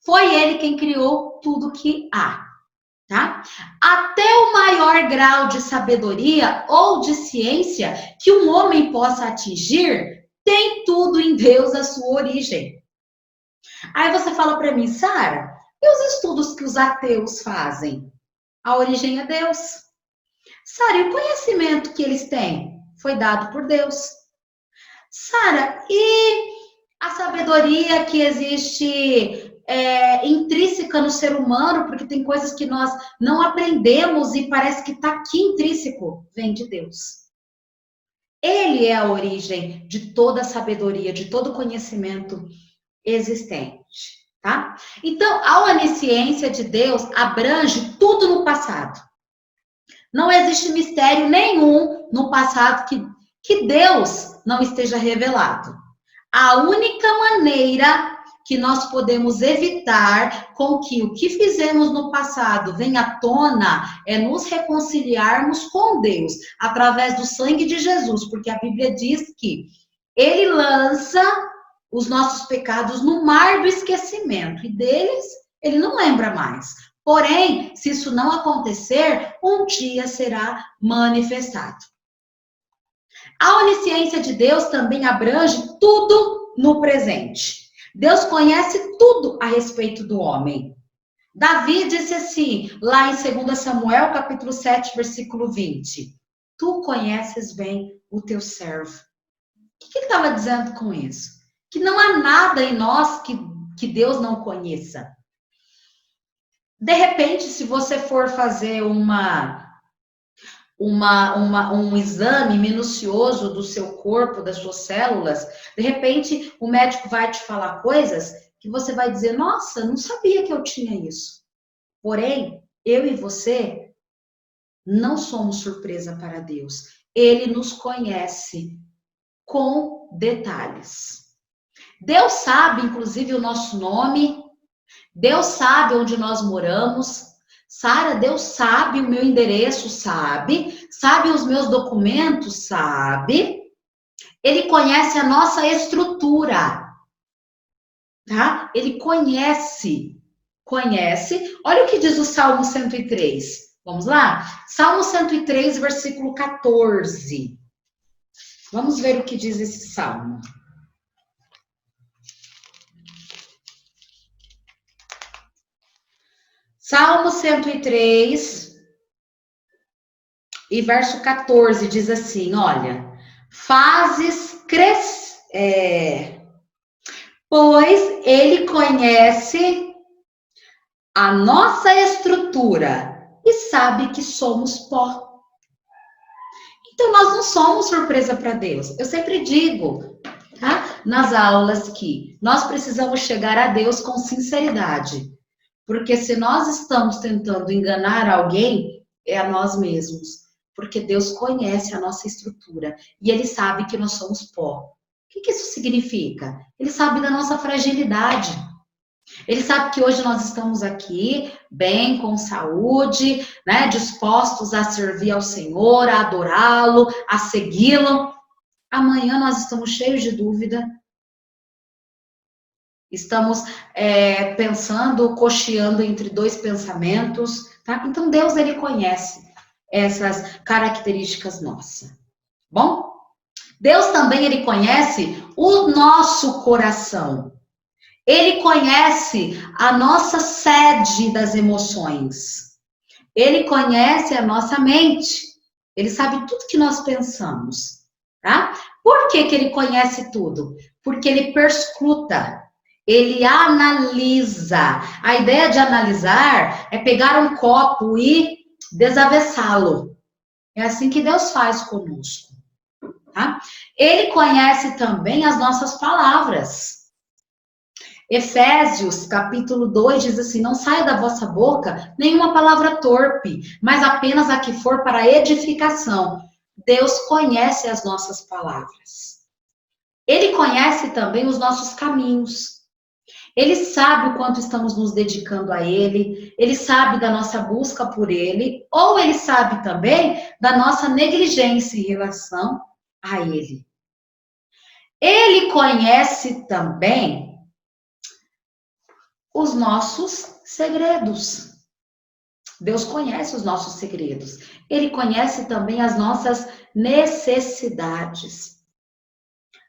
Foi ele quem criou tudo que há. Tá? Até o maior grau de sabedoria ou de ciência que um homem possa atingir, tem tudo em Deus a sua origem. Aí você fala para mim, Sara, e os estudos que os ateus fazem? A origem é Deus. Sara, e o conhecimento que eles têm? Foi dado por Deus. Sara, e a sabedoria que existe intrínseca no ser humano, porque tem coisas que nós não aprendemos e parece que está aqui intrínseco, vem de Deus. Ele é a origem de toda a sabedoria, de todo conhecimento existente, tá? Então, a onisciência de Deus abrange tudo no passado. Não existe mistério nenhum no passado que Deus não esteja revelado. A única maneira que nós podemos evitar com que o que fizemos no passado venha à tona é nos reconciliarmos com Deus através do sangue de Jesus, porque a Bíblia diz que ele lança os nossos pecados no mar do esquecimento e deles ele não lembra mais. Porém, se isso não acontecer, um dia será manifestado. A onisciência de Deus também abrange tudo no presente. Deus conhece tudo a respeito do homem. Davi disse assim, lá em 2 Samuel, capítulo 7, versículo 20. Tu conheces bem o teu servo. O que ele estava dizendo com isso? Que não há nada em nós que Deus não conheça. De repente, se você for fazer um exame minucioso do seu corpo, das suas células, de repente o médico vai te falar coisas que você vai dizer, nossa, não sabia que eu tinha isso. Porém, eu e você não somos surpresa para Deus. Ele nos conhece com detalhes. Deus sabe, inclusive, o nosso nome. Deus sabe onde nós moramos. Sara, Deus sabe o meu endereço, sabe os meus documentos, sabe. Ele conhece a nossa estrutura, tá? Ele conhece. Olha o que diz o Salmo 103. Vamos lá? Salmo 103, versículo 14. Vamos ver o que diz esse salmo. Salmo 103 e verso 14 diz assim, olha, pois ele conhece a nossa estrutura e sabe que somos pó. Então, nós não somos surpresa para Deus. Eu sempre digo, tá? Nas aulas que nós precisamos chegar a Deus com sinceridade. Porque se nós estamos tentando enganar alguém, é a nós mesmos. Porque Deus conhece a nossa estrutura e Ele sabe que nós somos pó. O que isso significa? Ele sabe da nossa fragilidade. Ele sabe que hoje nós estamos aqui, bem, com saúde, né, dispostos a servir ao Senhor, a adorá-lo, a segui-lo. Amanhã nós estamos cheios de dúvida. Estamos pensando, cocheando entre dois pensamentos, tá? Então Deus, Ele conhece essas características nossas. Bom? Deus também, Ele conhece o nosso coração. Ele conhece a nossa sede das emoções. Ele conhece a nossa mente. Ele sabe tudo que nós pensamos, tá? Por que Ele conhece tudo? Porque Ele perscruta. Ele analisa. A ideia de analisar é pegar um copo e desavessá-lo. É assim que Deus faz conosco, tá? Ele conhece também as nossas palavras. Efésios, capítulo 2, diz assim, não saia da vossa boca nenhuma palavra torpe, mas apenas a que for para edificação. Deus conhece as nossas palavras. Ele conhece também os nossos caminhos. Ele sabe o quanto estamos nos dedicando a Ele, Ele sabe da nossa busca por Ele, ou Ele sabe também da nossa negligência em relação a Ele. Ele conhece também os nossos segredos. Deus conhece os nossos segredos. Ele conhece também as nossas necessidades.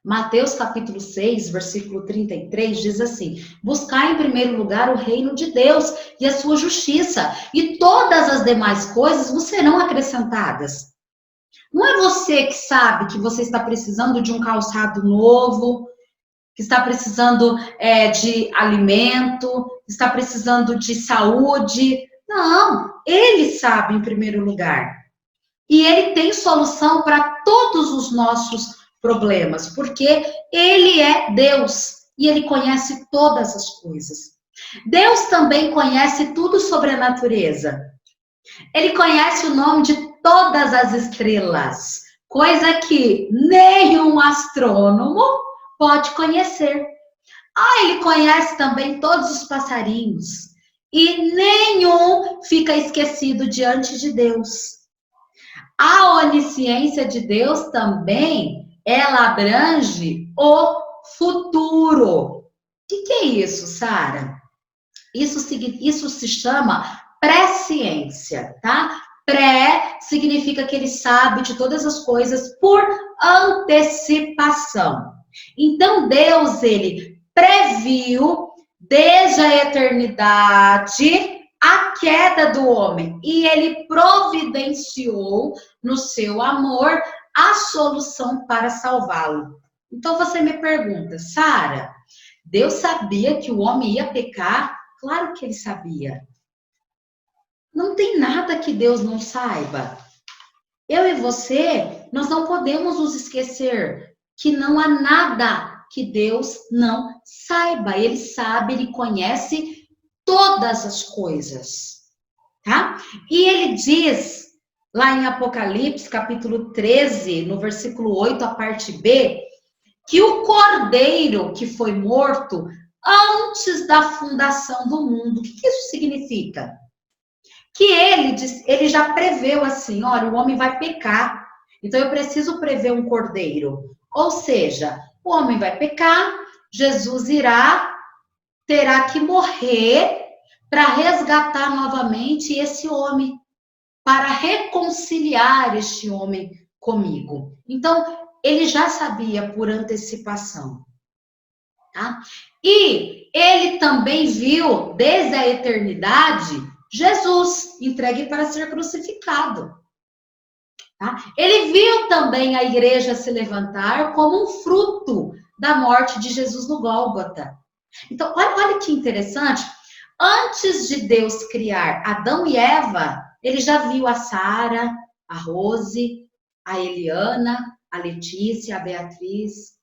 Mateus capítulo 6, versículo 33 diz assim: buscai em primeiro lugar o reino de Deus e a sua justiça, e todas as demais coisas vos serão acrescentadas. Não é você que sabe que você está precisando de um calçado novo, que está precisando de alimento, está precisando de saúde. Não, Ele sabe em primeiro lugar. E Ele tem solução para todos os nossos problemas, porque Ele é Deus e Ele conhece todas as coisas. Deus também conhece tudo sobre a natureza. Ele conhece o nome de todas as estrelas, coisa que nenhum astrônomo pode conhecer. Ele conhece também todos os passarinhos e nenhum fica esquecido diante de Deus. A onisciência de Deus também, ela abrange o futuro. O que é isso, Sara? Isso se chama presciência, tá? Pré significa que ele sabe de todas as coisas por antecipação. Então, Deus, ele previu desde a eternidade a queda do homem e ele providenciou no seu amor a solução para salvá-lo. Então você me pergunta, Sara, Deus sabia que o homem ia pecar? Claro que ele sabia. Não tem nada que Deus não saiba. Eu e você, nós não podemos nos esquecer que não há nada que Deus não saiba. Ele sabe, ele conhece todas as coisas, tá? E ele diz, lá em Apocalipse, capítulo 13, no versículo 8, a parte B, que o cordeiro que foi morto antes da fundação do mundo. O que isso significa? Que ele já preveu assim, olha, o homem vai pecar, então eu preciso prever um cordeiro. Ou seja, o homem vai pecar, Jesus terá que morrer para resgatar novamente esse homem, para reconciliar este homem comigo. Então, ele já sabia por antecipação. Tá? E ele também viu, desde a eternidade, Jesus entregue para ser crucificado. Tá? Ele viu também a igreja se levantar como um fruto da morte de Jesus no Gólgota. Então, olha que interessante. Antes de Deus criar Adão e Eva, ele já viu a Sara, a Rose, a Eliana, a Letícia, a Beatriz,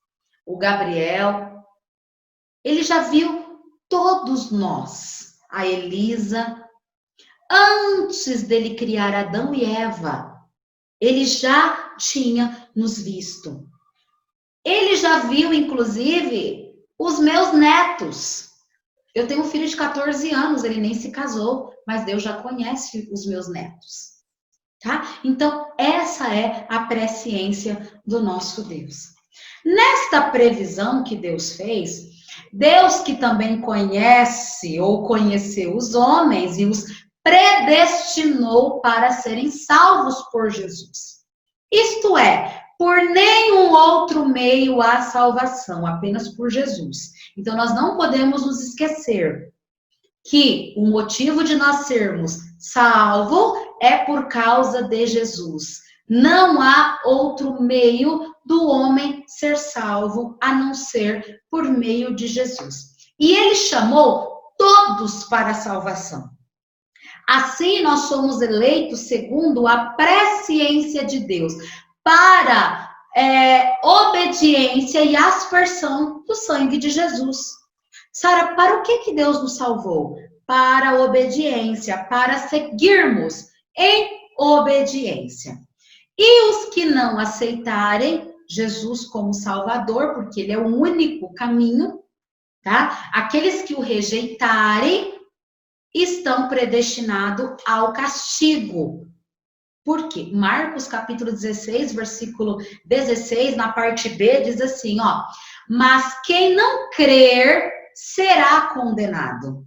o Gabriel. Ele já viu todos nós, a Elisa. Antes dele criar Adão e Eva, ele já tinha nos visto. Ele já viu, inclusive, os meus netos. Eu tenho um filho de 14 anos, ele nem se casou, mas Deus já conhece os meus netos. Tá? Então, essa é a presciência do nosso Deus. Nesta previsão que Deus fez, Deus que também conhece ou conheceu os homens e os predestinou para serem salvos por Jesus. Isto é, por nenhum outro meio há salvação, apenas por Jesus. Então, nós não podemos nos esquecer que o motivo de nós sermos salvos é por causa de Jesus. Não há outro meio do homem ser salvo a não ser por meio de Jesus. E ele chamou todos para a salvação. Assim, nós somos eleitos segundo a presciência de Deus, para obediência e aspersão do sangue de Jesus. Sara, para o que Deus nos salvou? Para a obediência, para seguirmos em obediência. E os que não aceitarem Jesus como Salvador, porque ele é o único caminho, tá? Aqueles que o rejeitarem estão predestinados ao castigo. Por quê? Marcos capítulo 16, versículo 16, na parte B, diz assim, ó: mas quem não crer será condenado.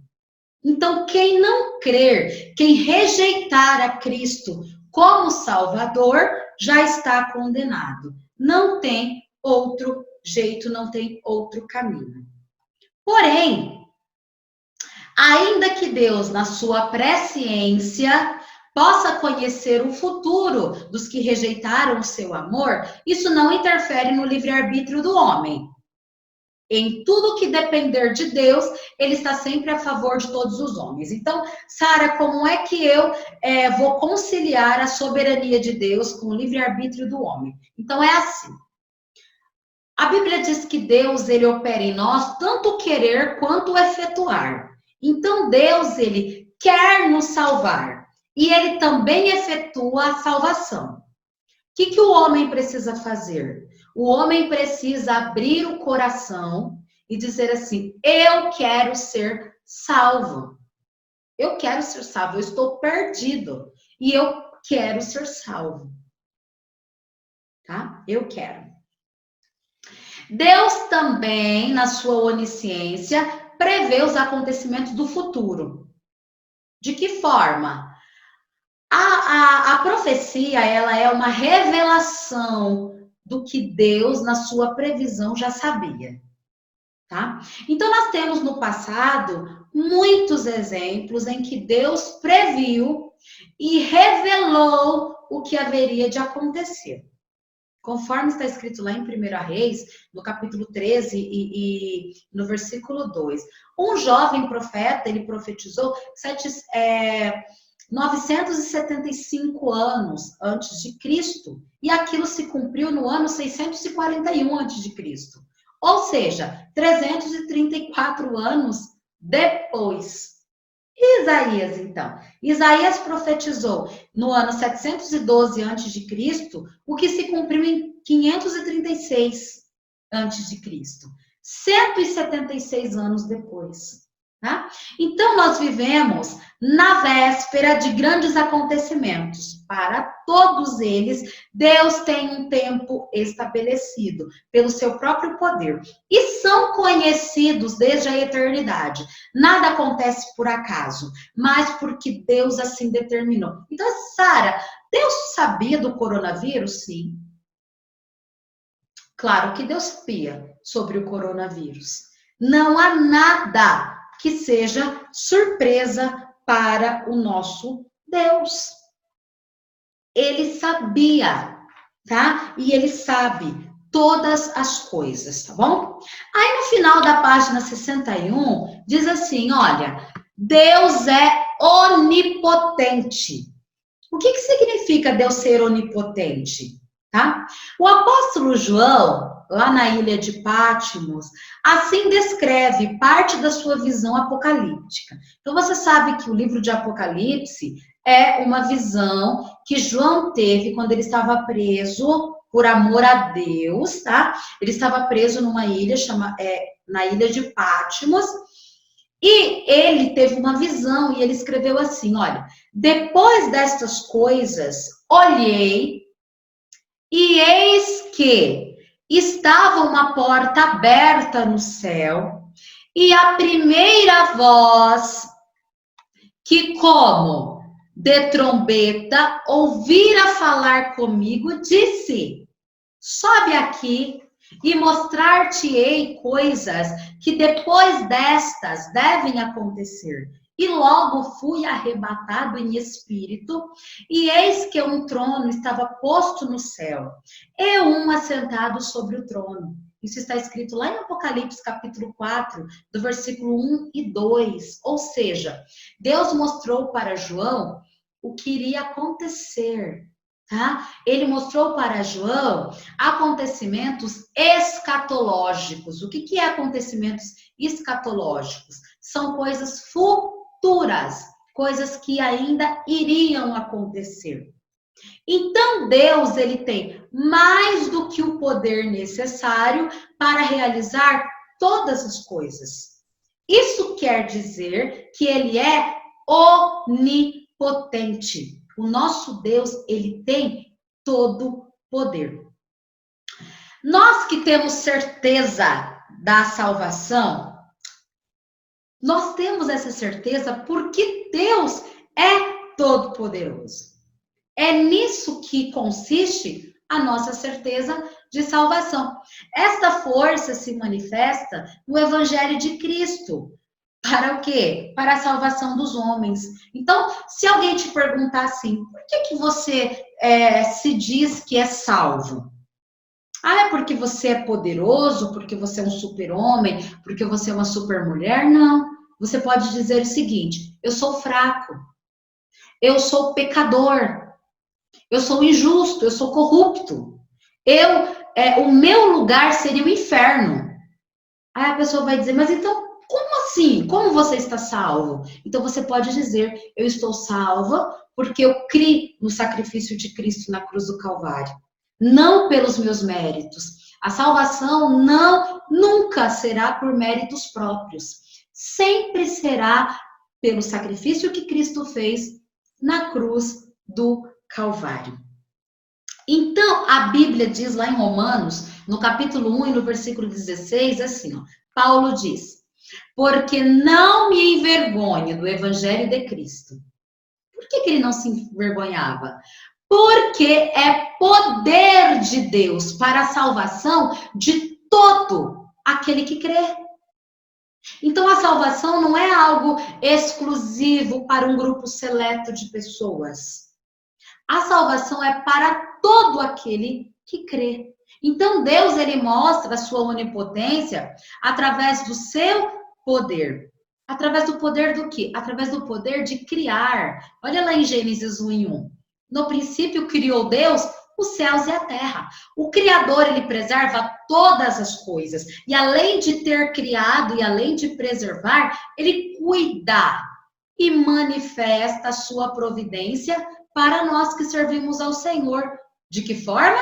Então, quem não crer, quem rejeitar a Cristo como Salvador, já está condenado. Não tem outro jeito, não tem outro caminho. Porém, ainda que Deus, na sua presciência, possa conhecer o futuro dos que rejeitaram o seu amor, isso não interfere no livre-arbítrio do homem. Em tudo que depender de Deus, ele está sempre a favor de todos os homens. Então, Sara, como é que eu vou conciliar a soberania de Deus com o livre-arbítrio do homem? Então, é assim. A Bíblia diz que Deus, ele opera em nós tanto querer quanto efetuar. Então, Deus, ele quer nos salvar. E ele também efetua a salvação. O que o homem precisa fazer? O homem precisa abrir o coração e dizer assim: eu quero ser salvo. Eu quero ser salvo, eu estou perdido. E eu quero ser salvo. Tá? Eu quero. Deus também, na sua onisciência, prevê os acontecimentos do futuro. De que forma? A profecia, ela é uma revelação do que Deus, na sua previsão, já sabia, tá? Então, nós temos no passado muitos exemplos em que Deus previu e revelou o que haveria de acontecer. Conforme está escrito lá em 1 Reis, no capítulo 13 e no versículo 2. Um jovem profeta, ele profetizou 975 anos antes de Cristo. E aquilo se cumpriu no ano 641 antes de Cristo. Ou seja, 334 anos depois. Isaías, então. Isaías profetizou no ano 712 antes de Cristo, o que se cumpriu em 536 antes de Cristo. 176 anos depois. Tá? Então, nós vivemos na véspera de grandes acontecimentos. Para todos eles, Deus tem um tempo estabelecido pelo seu próprio poder. E são conhecidos desde a eternidade. Nada acontece por acaso, mas porque Deus assim determinou. Então, Sara, Deus sabia do coronavírus? Sim. Claro que Deus sabia sobre o coronavírus. Não há nada que seja surpresa para o nosso Deus. Ele sabia, tá? E ele sabe todas as coisas, tá bom? Aí no final da página 61, diz assim, olha, Deus é onipotente. O que significa Deus ser onipotente? Tá? O apóstolo João, lá na ilha de Patmos, assim descreve parte da sua visão apocalíptica. Então, você sabe que o livro de Apocalipse é uma visão que João teve quando ele estava preso por amor a Deus, tá? Ele estava preso numa ilha, na ilha de Patmos, e ele teve uma visão e ele escreveu assim, olha, depois destas coisas, olhei e eis que estava uma porta aberta no céu, e a primeira voz, que como de trombeta ouvira falar comigo, disse, sobe aqui e mostrar-te-ei coisas que depois destas devem acontecer. E logo fui arrebatado em espírito, e eis que um trono estava posto no céu, e um assentado sobre o trono. Isso está escrito lá em Apocalipse, capítulo 4, do versículo 1 e 2. Ou seja, Deus mostrou para João o que iria acontecer. Tá? Ele mostrou para João acontecimentos escatológicos. O que é acontecimentos escatológicos? São coisas futuras, coisas que ainda iriam acontecer. Então, Deus, ele tem mais do que o poder necessário para realizar todas as coisas. Isso quer dizer que ele é onipotente. O nosso Deus, ele tem todo poder. Nós que temos certeza da salvação, nós temos essa certeza porque Deus é todo poderoso. É nisso que consiste a nossa certeza de salvação. Esta força se manifesta no Evangelho de Cristo. Para o quê? Para a salvação dos homens. Então, se alguém te perguntar assim, por que você se diz que é salvo? Ah, é porque você é poderoso, porque você é um super-homem, porque você é uma super-mulher? Não. Você pode dizer o seguinte, eu sou fraco, eu sou pecador, eu sou injusto, eu sou corrupto. O meu lugar seria o inferno. Aí a pessoa vai dizer, mas então, como assim? Como você está salvo? Então você pode dizer, eu estou salva porque eu criei no sacrifício de Cristo na cruz do Calvário. Não pelos meus méritos. A salvação nunca será por méritos próprios. Sempre será pelo sacrifício que Cristo fez na cruz do Calvário. Então, a Bíblia diz lá em Romanos, no capítulo 1 e no versículo 16, assim, ó, Paulo diz, porque não me envergonho do evangelho de Cristo. Por que ele não se envergonhava? Porque é poder de Deus para a salvação de todo aquele que crê. Então, a salvação não é algo exclusivo para um grupo seleto de pessoas. A salvação é para todo aquele que crê. Então, Deus, ele mostra a sua onipotência através do seu poder. Através do poder do quê? Através do poder de criar. Olha lá em Gênesis 1:1. No princípio criou Deus os céus e a terra. O Criador, ele preserva todas as coisas. E além de ter criado e além de preservar, ele cuida e manifesta a sua providência para nós que servimos ao Senhor. De que forma?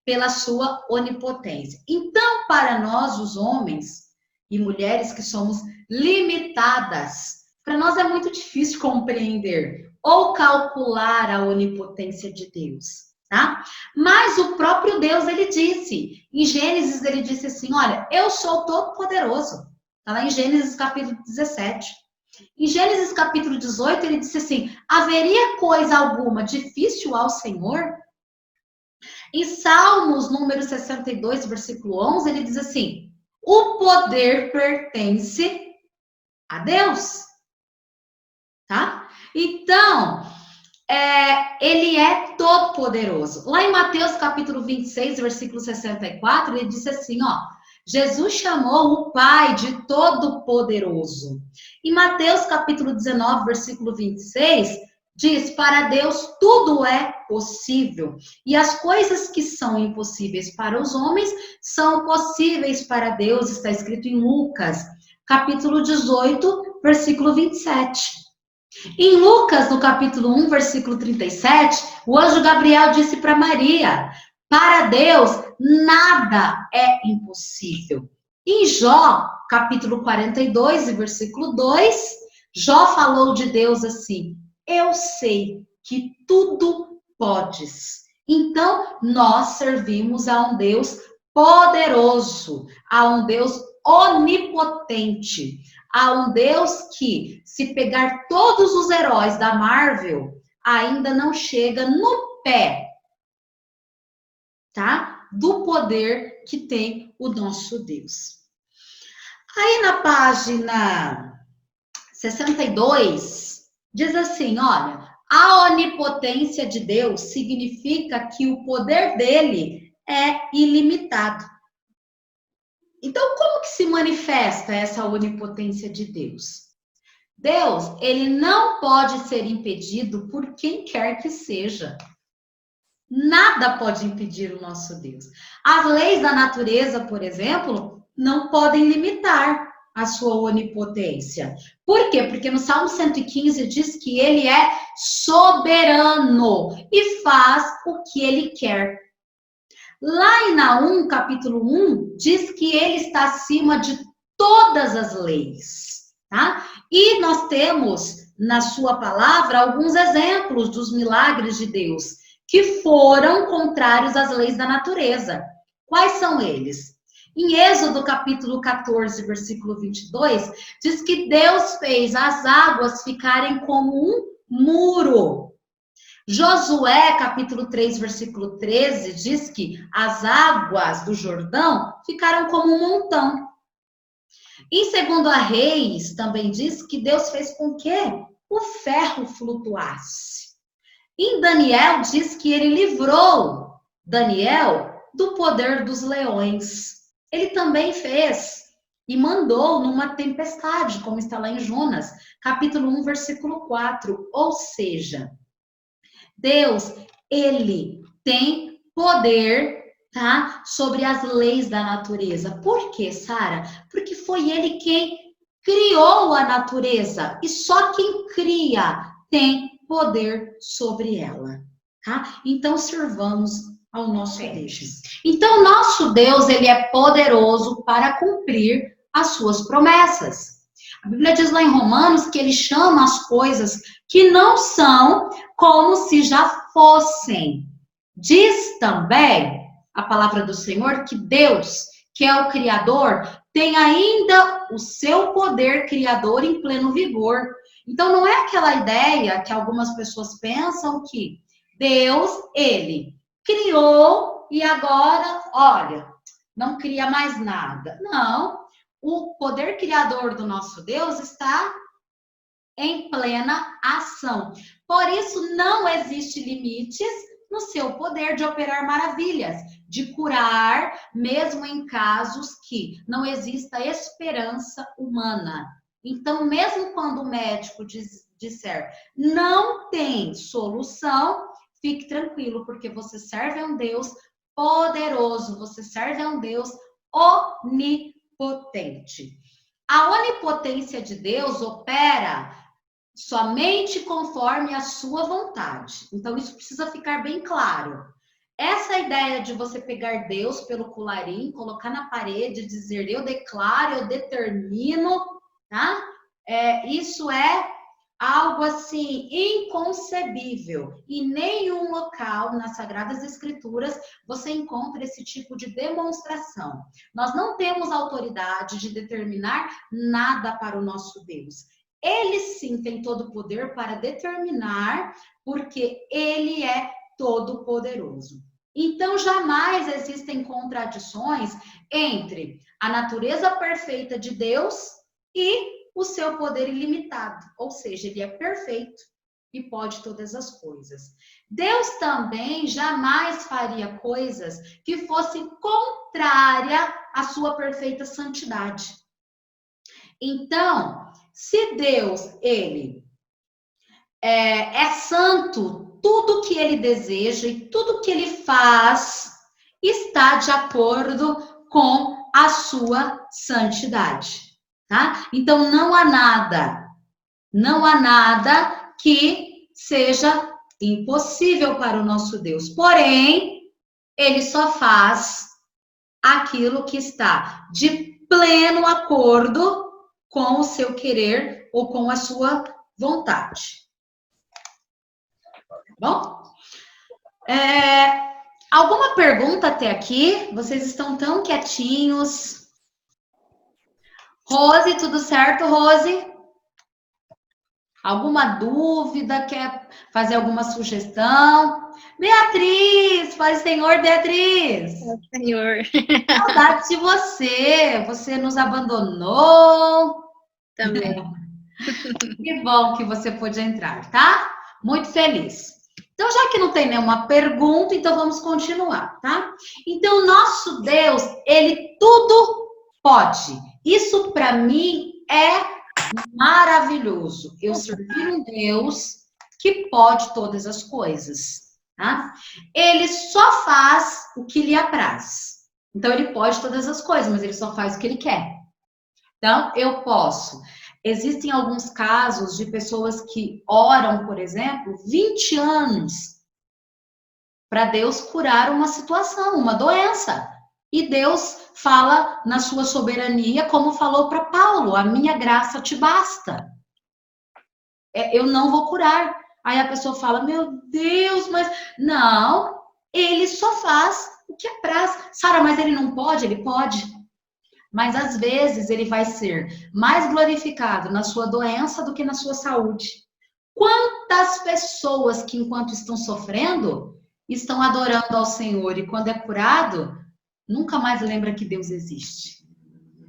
pela sua onipotência. Então, para nós, os homens e mulheres que somos limitadas, para nós é muito difícil compreender ou calcular a onipotência de Deus, tá? Mas o próprio Deus, ele disse, em Gênesis, ele disse assim, olha, eu sou todo-poderoso. Está lá em Gênesis capítulo 17. Em Gênesis capítulo 18, ele disse assim, haveria coisa alguma difícil ao Senhor? Em Salmos, número 62, versículo 11, ele diz assim, o poder pertence a Deus, tá? Então, ele é todo poderoso. Lá em Mateus capítulo 26, versículo 64, ele disse assim, ó, Jesus chamou o Pai de todo poderoso. Em Mateus capítulo 19, versículo 26, diz, para Deus tudo é possível. E as coisas que são impossíveis para os homens são possíveis para Deus. Está escrito em Lucas capítulo 18, versículo 27. Em Lucas, no capítulo 1, versículo 37, o anjo Gabriel disse para Maria, para Deus nada é impossível. Em Jó, capítulo 42, versículo 2, Jó falou de Deus assim, eu sei que tudo podes. Então, nós servimos a um Deus poderoso, a um Deus onipotente, a um Deus que, se pegar todos os heróis da Marvel, ainda não chega no pé, tá? Do poder que tem o nosso Deus. Aí na página 62, diz assim, olha, a onipotência de Deus significa que o poder dele é ilimitado. Então, como que se manifesta essa onipotência de Deus? Deus, ele não pode ser impedido por quem quer que seja. Nada pode impedir o nosso Deus. As leis da natureza, por exemplo, não podem limitar a sua onipotência. Por quê? Porque no Salmo 115 diz que ele é soberano e faz o que ele quer. Lá em Naum, capítulo 1, diz que ele está acima de todas as leis, tá? E nós temos na sua palavra alguns exemplos dos milagres de Deus que foram contrários às leis da natureza. Quais são eles? Em Êxodo, capítulo 14, versículo 22, diz que Deus fez as águas ficarem como um muro. Josué, capítulo 3, versículo 13, diz que as águas do Jordão ficaram como um montão. Em 2 Reis, também diz que Deus fez com que o ferro flutuasse. Em Daniel, diz que ele livrou Daniel do poder dos leões. Ele também fez e mandou numa tempestade, como está lá em Jonas, capítulo 1, versículo 4. Ou seja, Deus, ele tem poder, tá? Sobre as leis da natureza. Por quê, Sara? Porque foi ele quem criou a natureza. E só quem cria tem poder sobre ela, tá? Então, servamos ao nosso Deus. Então, nosso Deus, ele é poderoso para cumprir as suas promessas. A Bíblia diz lá em Romanos que ele chama as coisas que não são como se já fossem. Diz também a palavra do Senhor que Deus, que é o Criador, tem ainda o seu poder criador em pleno vigor. Então, não é aquela ideia que algumas pessoas pensam que Deus, ele criou e agora, olha, não cria mais nada. Não. O poder criador do nosso Deus está em plena ação. Por isso, não existe limites no seu poder de operar maravilhas, de curar, mesmo em casos que não exista esperança humana. Então, mesmo quando o médico disser não tem solução, fique tranquilo, porque você serve a um Deus poderoso, você serve a um Deus onipotente. A onipotência de Deus opera somente conforme a sua vontade. Então, isso precisa ficar bem claro. essa ideia de você pegar Deus pelo colarinho, colocar na parede, dizer eu declaro, eu determino, tá? Isso é algo assim inconcebível. Em nenhum local nas Sagradas Escrituras você encontra esse tipo de demonstração. Nós não temos autoridade de determinar nada para o nosso Deus. Ele sim tem todo o poder para determinar, porque ele é todo poderoso. Então, jamais existem contradições entre a natureza perfeita de Deus e o seu poder ilimitado. Ou seja, ele é perfeito e pode todas as coisas. Deus também jamais faria coisas que fossem contrárias à sua perfeita santidade. Então, se Deus, ele é santo, tudo que ele deseja e tudo que ele faz está de acordo com a sua santidade, tá? Então não há nada que seja impossível para o nosso Deus. Porém, ele só faz aquilo que está de pleno acordo com o seu querer ou com a sua vontade. Bom, alguma pergunta até aqui? Vocês estão tão quietinhos. Rose, tudo certo, Rose? Alguma dúvida? Quer fazer alguma sugestão? Beatriz, faz Senhor, Beatriz. Senhor. Saudade de você. Você nos abandonou. Também. Que bom que você pôde entrar, tá? Muito feliz. Então, já que não tem nenhuma pergunta, então vamos continuar, tá? Então, nosso Deus, ele tudo pode. Isso para mim é maravilhoso. Eu servir um Deus que pode todas as coisas, tá? Ele só faz o que lhe apraz. Então, ele pode todas as coisas, mas ele só faz o que ele quer. Então, eu posso. Existem alguns casos de pessoas que oram, por exemplo, 20 anos para Deus curar uma situação, uma doença. E Deus fala na sua soberania, como falou para Paulo, a minha graça te basta. Eu não vou curar. Aí a pessoa fala, meu Deus, mas não, ele só faz o que apraz. Sara, mas ele não pode? Ele pode. Mas às vezes ele vai ser mais glorificado na sua doença do que na sua saúde. Quantas pessoas que enquanto estão sofrendo, estão adorando ao Senhor e quando é curado, nunca mais lembra que Deus existe,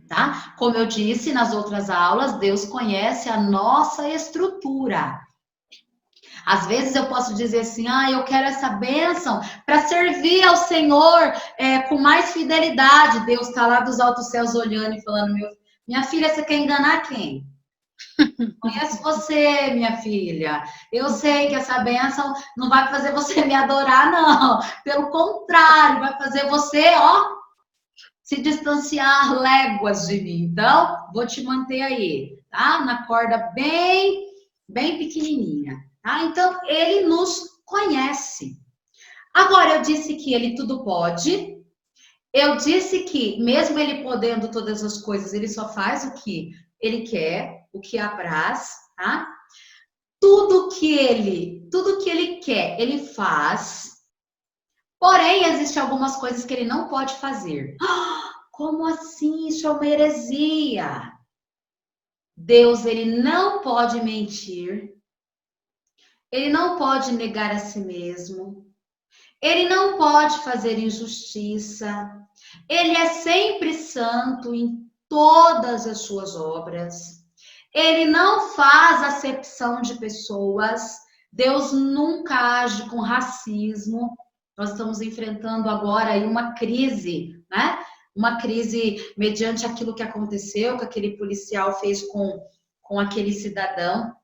tá? Como eu disse nas outras aulas, Deus conhece a nossa estrutura. Às vezes eu posso dizer assim, eu quero essa bênção para servir ao Senhor com mais fidelidade. Deus está lá dos altos céus olhando e falando, minha filha, você quer enganar quem? Conheço você, minha filha. Eu sei que essa bênção não vai fazer você me adorar, não. Pelo contrário, vai fazer você, se distanciar léguas de mim. Então, vou te manter aí, tá? Na corda bem pequenininha. Ah, então, ele nos conhece. Agora, eu disse que ele tudo pode. Eu disse que, mesmo ele podendo todas as coisas, ele só faz o que ele quer, o que apraz, tá? Tudo que ele quer, ele faz. Porém, existem algumas coisas que ele não pode fazer. Como assim? Isso é uma heresia. Deus, ele não pode mentir. Ele não pode negar a si mesmo. Ele não pode fazer injustiça. Ele é sempre santo em todas as suas obras. Ele não faz acepção de pessoas. Deus nunca age com racismo. Nós estamos enfrentando agora aí uma crise, né? Uma crise mediante aquilo que aconteceu, que aquele policial fez com aquele cidadão.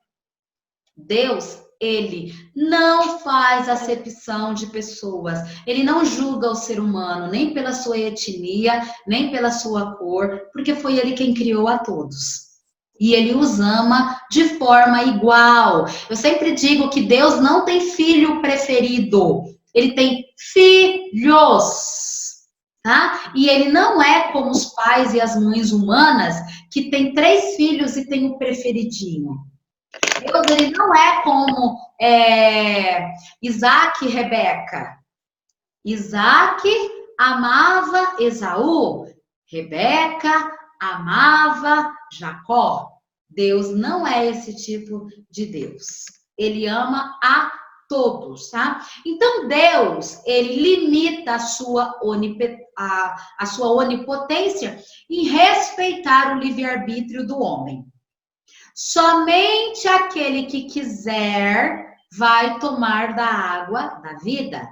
Deus, ele não faz acepção de pessoas. Ele não julga o ser humano, nem pela sua etnia, nem pela sua cor, porque foi ele quem criou a todos. E ele os ama de forma igual. Eu sempre digo que Deus não tem filho preferido. ele tem filhos, tá? E ele não é como os pais e as mães humanas, que tem 3 filhos e tem o preferidinho. Deus, ele não é como Isaac e Rebeca. Isaac amava Esaú, Rebeca amava Jacó. Deus não é esse tipo de Deus. Ele ama a todos, tá? Então, Deus, ele limita a sua onipotência em respeitar o livre-arbítrio do homem. Somente aquele que quiser vai tomar da água da vida.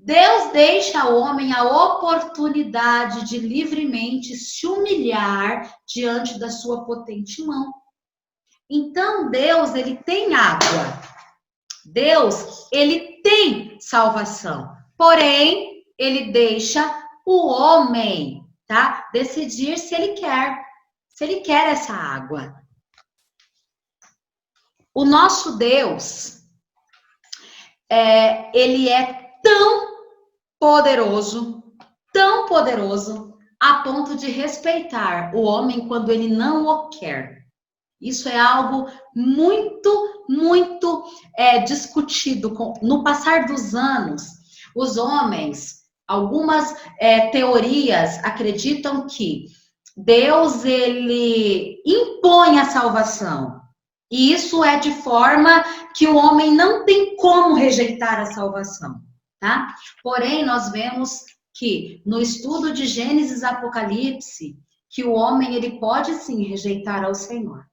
Deus deixa ao homem a oportunidade de livremente se humilhar diante da sua potente mão. Então, Deus, ele tem água. Deus, ele tem salvação. Porém, ele deixa o homem, tá? Decidir se ele quer. Se ele quer essa água. O nosso Deus, ele é tão poderoso, a ponto de respeitar o homem quando ele não o quer. Isso é algo muito, muito discutido. No passar dos anos, os homens, algumas teorias acreditam que Deus, ele impõe a salvação. E isso é de forma que o homem não tem como rejeitar a salvação, tá? Porém, nós vemos que no estudo de Gênesis e Apocalipse, que o homem, ele pode sim rejeitar ao Senhor.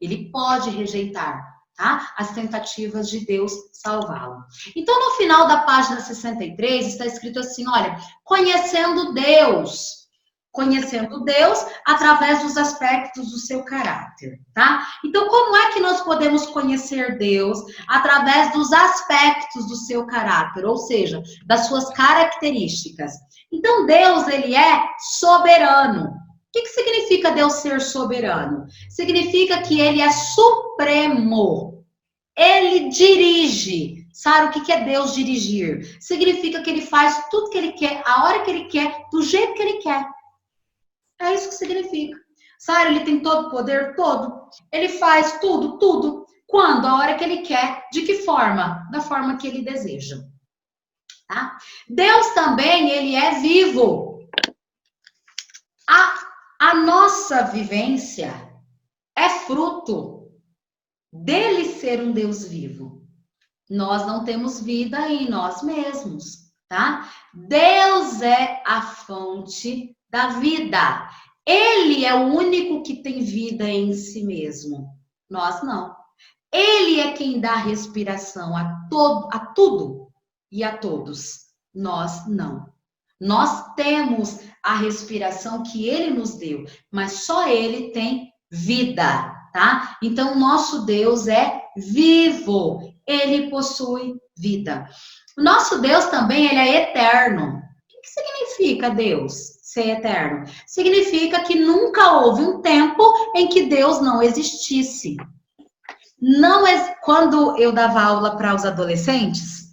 Ele pode rejeitar, tá? As tentativas de Deus salvá-lo. Então, no final da página 63, está escrito assim, olha, conhecendo Deus através dos aspectos do seu caráter, tá? Então, como é que nós podemos conhecer Deus? Através dos aspectos do seu caráter, ou seja, das suas características. Então, Deus, ele é soberano. O que significa Deus ser soberano? Significa que ele é supremo. Ele dirige. Sabe o que é Deus dirigir? Significa que ele faz tudo que ele quer, a hora que ele quer, do jeito que ele quer. É isso que significa. Sabe, ele tem todo o poder, todo. Ele faz tudo. Quando? A hora que ele quer. De que forma? Da forma que ele deseja. Tá? Deus também, ele é vivo. A nossa vivência é fruto dele ser um Deus vivo. Nós não temos vida em nós mesmos, tá? Deus é a fonte da vida. Ele é o único que tem vida em si mesmo. Nós não. Ele é quem dá respiração a tudo e a todos. Nós não. Nós temos a respiração que ele nos deu, mas só ele tem vida, tá? Então, nosso Deus é vivo. Ele possui vida. O nosso Deus também, ele é eterno. O que significa Deus ser eterno? Significa que nunca houve um tempo em que Deus não existisse. Quando eu dava aula para os adolescentes,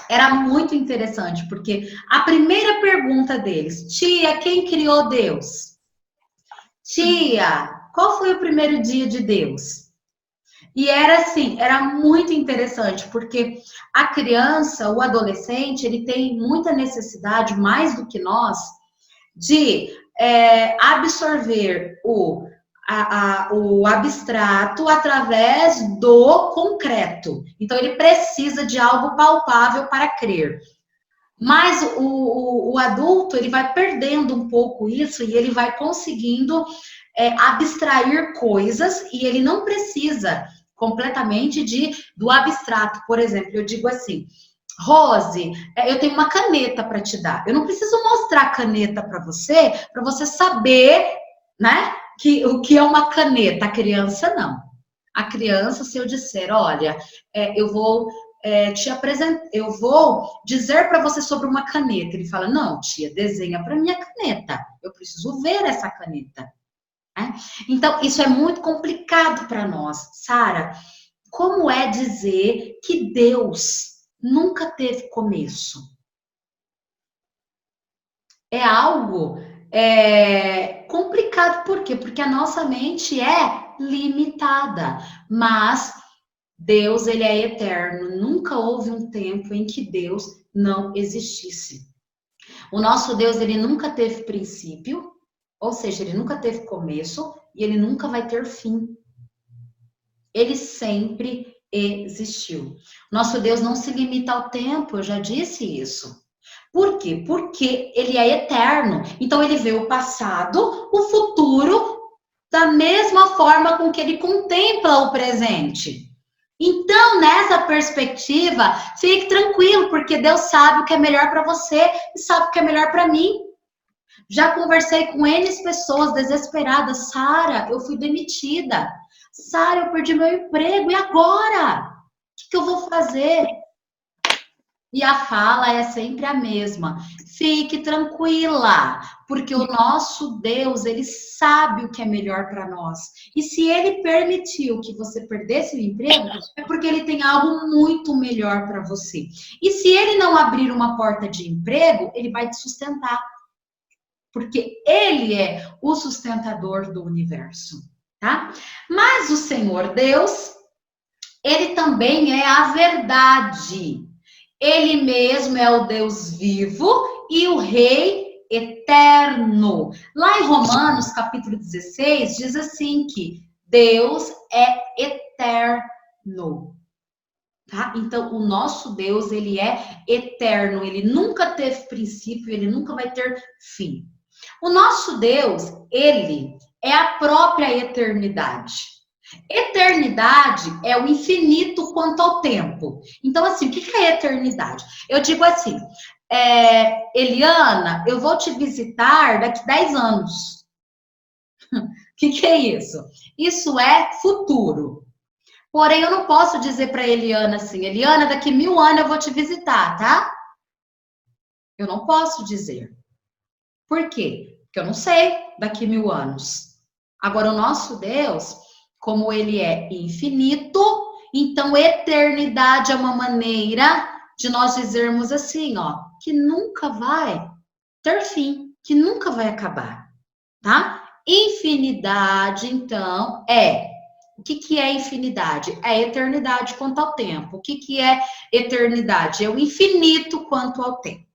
era muito interessante, porque a primeira pergunta deles, tia, quem criou Deus? Tia, qual foi o primeiro dia de Deus? E era assim, era muito interessante, porque a criança, o adolescente, ele tem muita necessidade, mais do que nós, de absorver o abstrato através do concreto. Então, ele precisa de algo palpável para crer. Mas o adulto, ele vai perdendo um pouco isso e ele vai conseguindo abstrair coisas e ele não precisa completamente do abstrato. Por exemplo, eu digo assim, Rose, eu tenho uma caneta para te dar. Eu não preciso mostrar a caneta para você saber, né, o que é uma caneta. A criança não. A criança, se eu disser, olha, eu vou te apresentar, eu vou dizer para você sobre uma caneta. Ele fala, não, tia, desenha para minha caneta. Eu preciso ver essa caneta. Então, isso é muito complicado para nós. Sara, como é dizer que Deus nunca teve começo. É algo complicado. Por quê? Porque a nossa mente é limitada. Mas Deus, ele é eterno. Nunca houve um tempo em que Deus não existisse. O nosso Deus, ele nunca teve princípio, ou seja, ele nunca teve começo e ele nunca vai ter fim. Ele sempre existiu. Nosso Deus não se limita ao tempo, eu já disse isso. Por quê? Porque ele é eterno. Então ele vê o passado, o futuro, da mesma forma com que ele contempla o presente. Então, nessa perspectiva, fique tranquilo, porque Deus sabe o que é melhor para você e sabe o que é melhor para mim. Já conversei com N pessoas desesperadas. Sara, eu fui demitida. Sara, eu perdi meu emprego. E agora? O que eu vou fazer? E a fala é sempre a mesma. Fique tranquila, porque o nosso Deus, ele sabe o que é melhor para nós. E se ele permitiu que você perdesse o emprego, é porque ele tem algo muito melhor para você. E se ele não abrir uma porta de emprego, ele vai te sustentar. Porque ele é o sustentador do universo, tá? Mas o Senhor Deus, ele também é a verdade. Ele mesmo é o Deus vivo e o Rei eterno. Lá em Romanos, capítulo 16, diz assim que Deus é eterno. Tá? Então, o nosso Deus, ele é eterno. Ele nunca teve princípio, ele nunca vai ter fim. O nosso Deus, ele é a própria eternidade. Eternidade é o infinito quanto ao tempo. Então, assim, o que é eternidade? Eu digo assim, Eliana, eu vou te visitar daqui 10 anos. O que é isso? Isso é futuro. Porém, eu não posso dizer para Eliana assim, Eliana, daqui 1000 anos eu vou te visitar, tá? Eu não posso dizer. Por quê? Porque eu não sei daqui 1000 anos. Agora, o nosso Deus, como ele é infinito, então eternidade é uma maneira de nós dizermos assim, ó, que nunca vai ter fim, que nunca vai acabar, tá? Infinidade, então, o que é infinidade? É eternidade quanto ao tempo. O que é eternidade? É o infinito quanto ao tempo.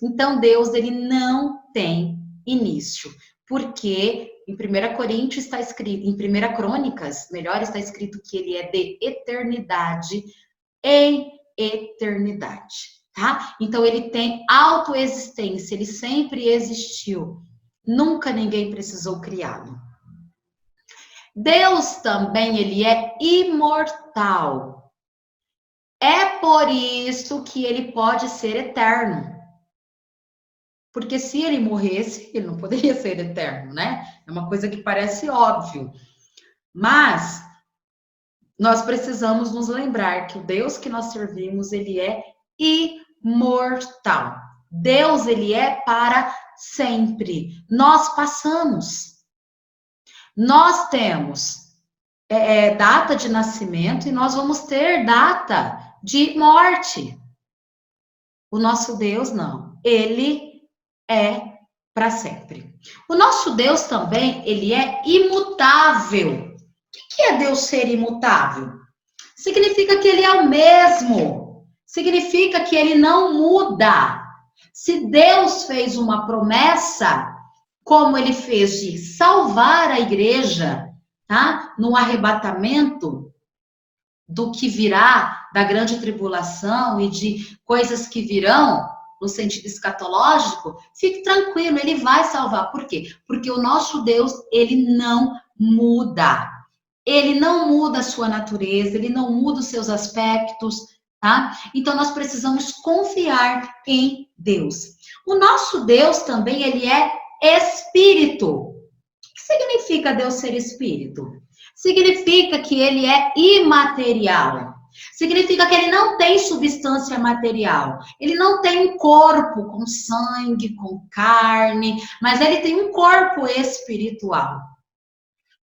Então, Deus, ele não tem início, porque em 1 Coríntios está escrito, em 1 Crônicas, melhor, está escrito que ele é de eternidade em eternidade, tá? Então, ele tem autoexistência, ele sempre existiu. Nunca ninguém precisou criá-lo. Deus também, ele é imortal. É por isso que ele pode ser eterno. Porque se ele morresse, ele não poderia ser eterno, né? É uma coisa que parece óbvio. Mas nós precisamos nos lembrar que o Deus que nós servimos, ele é imortal. Deus, ele é para sempre. Nós passamos. Nós temos data de nascimento e nós vamos ter data de morte. O nosso Deus, não. Ele é para sempre. O nosso Deus também, ele é imutável. O que é Deus ser imutável? Significa que ele é o mesmo. Significa que ele não muda. Se Deus fez uma promessa, como ele fez de salvar a igreja, tá? No arrebatamento do que virá, da grande tribulação e de coisas que virão, no sentido escatológico, fique tranquilo, ele vai salvar. Por quê? Porque o nosso Deus, ele não muda. Ele não muda a sua natureza, ele não muda os seus aspectos, tá? Então, nós precisamos confiar em Deus. O nosso Deus também, ele é espírito. O que significa Deus ser espírito? Significa que ele é imaterial. Significa que ele não tem substância material. Ele não tem um corpo com sangue, com carne, mas ele tem um corpo espiritual.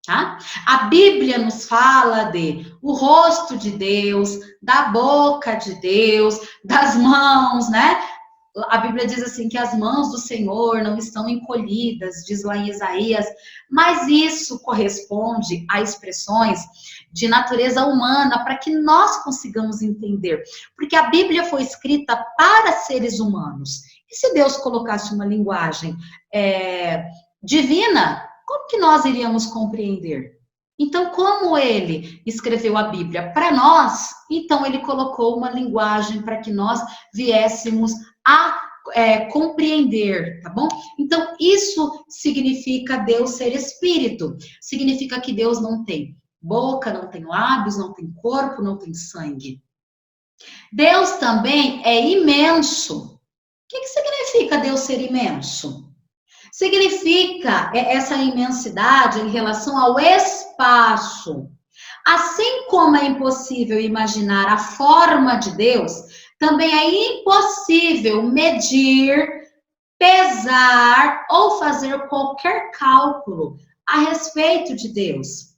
Tá? A Bíblia nos fala de o rosto de Deus, da boca de Deus, das mãos, né? A Bíblia diz assim que as mãos do Senhor não estão encolhidas, diz lá em Isaías, mas isso corresponde a expressões de natureza humana para que nós consigamos entender. Porque a Bíblia foi escrita para seres humanos. E se Deus colocasse uma linguagem divina, como que nós iríamos compreender? Então, como ele escreveu a Bíblia para nós, então ele colocou uma linguagem para que nós viéssemos a compreender, tá bom? Então, isso significa Deus ser espírito. Significa que Deus não tem boca, não tem lábios, não tem corpo, não tem sangue. Deus também é imenso. O que significa Deus ser imenso? Significa essa imensidade em relação ao espaço. Assim como é impossível imaginar a forma de Deus, também é impossível medir, pesar ou fazer qualquer cálculo a respeito de Deus.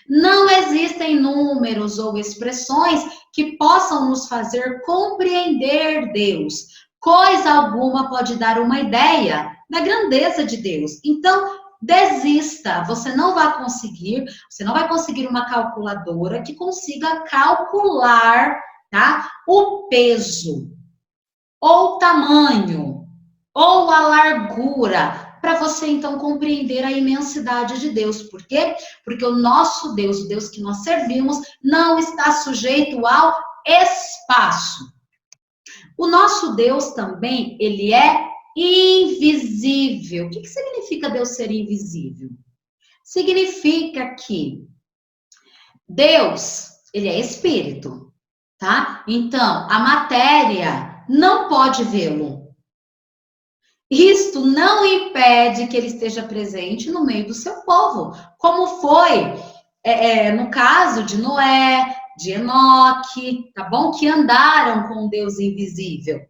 Não existem números ou expressões que possam nos fazer compreender Deus. Coisa alguma pode dar uma ideia da grandeza de Deus. Então, desista, você não vai conseguir uma calculadora que consiga calcular, tá, o peso, ou o tamanho, ou a largura, para você então compreender a imensidade de Deus. Por quê? Porque o nosso Deus, o Deus que nós servimos, não está sujeito ao espaço. O nosso Deus também, ele é invisível. O que significa Deus ser invisível? Significa que Deus, ele é espírito, tá? Então, a matéria não pode vê-lo. Isto não impede que ele esteja presente no meio do seu povo, como foi no caso de Noé, de Enoque, tá bom? Que andaram com Deus invisível.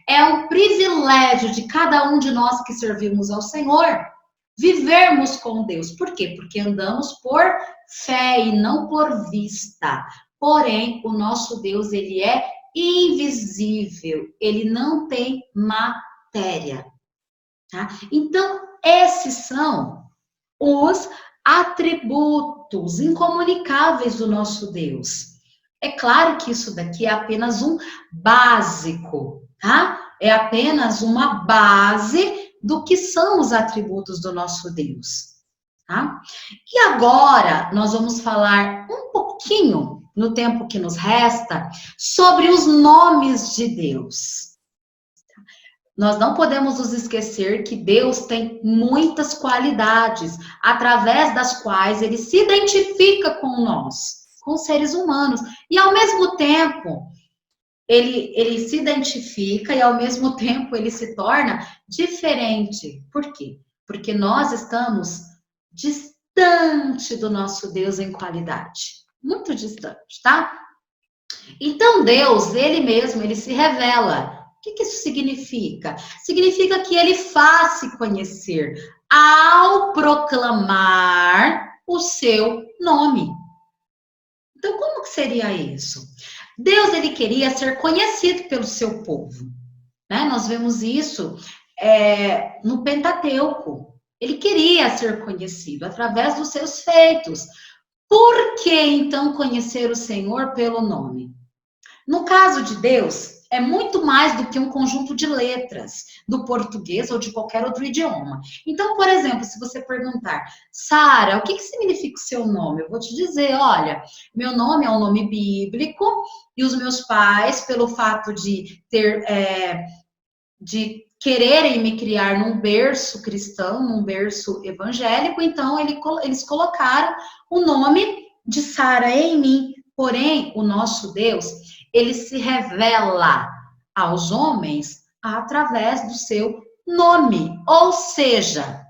É um privilégio de cada um de nós que servimos ao Senhor vivermos com Deus. Por quê? Porque andamos por fé e não por vista. Porém, o nosso Deus, ele é invisível. Ele não tem matéria. Tá? Então, esses são os atributos incomunicáveis do nosso Deus. É claro que isso daqui é apenas um básico, tá? É apenas uma base do que são os atributos do nosso Deus, tá? E agora nós vamos falar um pouquinho, no tempo que nos resta, sobre os nomes de Deus. Nós não podemos nos esquecer que Deus tem muitas qualidades, através das quais ele se identifica com nós, com os seres humanos. E ao mesmo tempo, ele se identifica e ao mesmo tempo ele se torna diferente. Por quê? Porque nós estamos distante do nosso Deus em qualidade. Muito distante, tá? Então Deus, ele mesmo, ele se revela. O que isso significa? Significa que ele faz se conhecer ao proclamar o seu nome. Então, como que seria isso? Deus, ele queria ser conhecido pelo seu povo, né? Nós vemos isso no Pentateuco. Ele queria ser conhecido através dos seus feitos. Por que, então, conhecer o Senhor pelo nome? No caso de Deus, é muito mais do que um conjunto de letras do português ou de qualquer outro idioma. Então, por exemplo, se você perguntar, Sara, o que significa o seu nome? Eu vou te dizer, olha, meu nome é um nome bíblico e os meus pais, pelo fato de quererem me criar num berço cristão, num berço evangélico, então eles colocaram o nome de Sara em mim. Porém, o nosso Deus, ele se revela aos homens através do seu nome. Ou seja,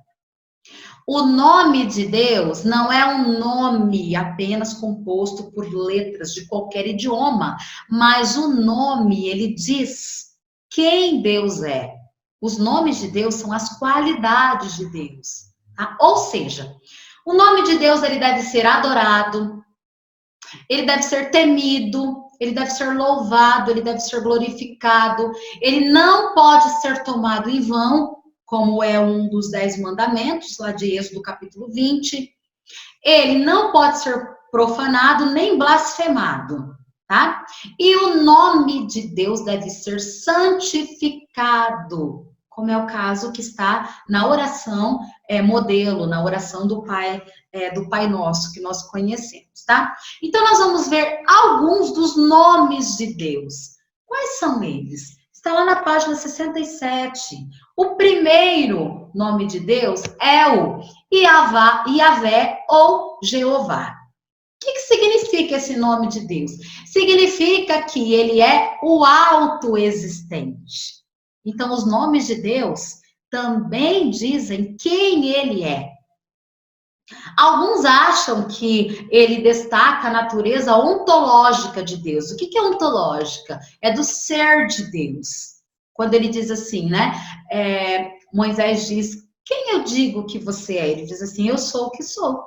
o nome de Deus não é um nome apenas composto por letras de qualquer idioma, mas o nome, ele diz quem Deus é. Os nomes de Deus são as qualidades de Deus. Tá? Ou seja, o nome de Deus, ele deve ser adorado, Ele deve ser temido, ele deve ser louvado, ele deve ser glorificado. Ele não pode ser tomado em vão, como é um dos 10 mandamentos, lá de Êxodo capítulo 20. Ele não pode ser profanado nem blasfemado, tá? E o nome de Deus deve ser santificado, como é o caso que está na oração modelo, na oração do Pai Nosso, que nós conhecemos, tá? Então, nós vamos ver alguns dos nomes de Deus. Quais são eles? Está lá na página 67. O primeiro nome de Deus é o Yahvé ou Jeová. O que significa esse nome de Deus? Significa que ele é o autoexistente. Então, os nomes de Deus também dizem quem ele é. Alguns acham que ele destaca a natureza ontológica de Deus. O que é ontológica? É do ser de Deus. Quando ele diz assim, né? Moisés diz, quem eu digo que você é? Ele diz assim, eu sou o que sou. O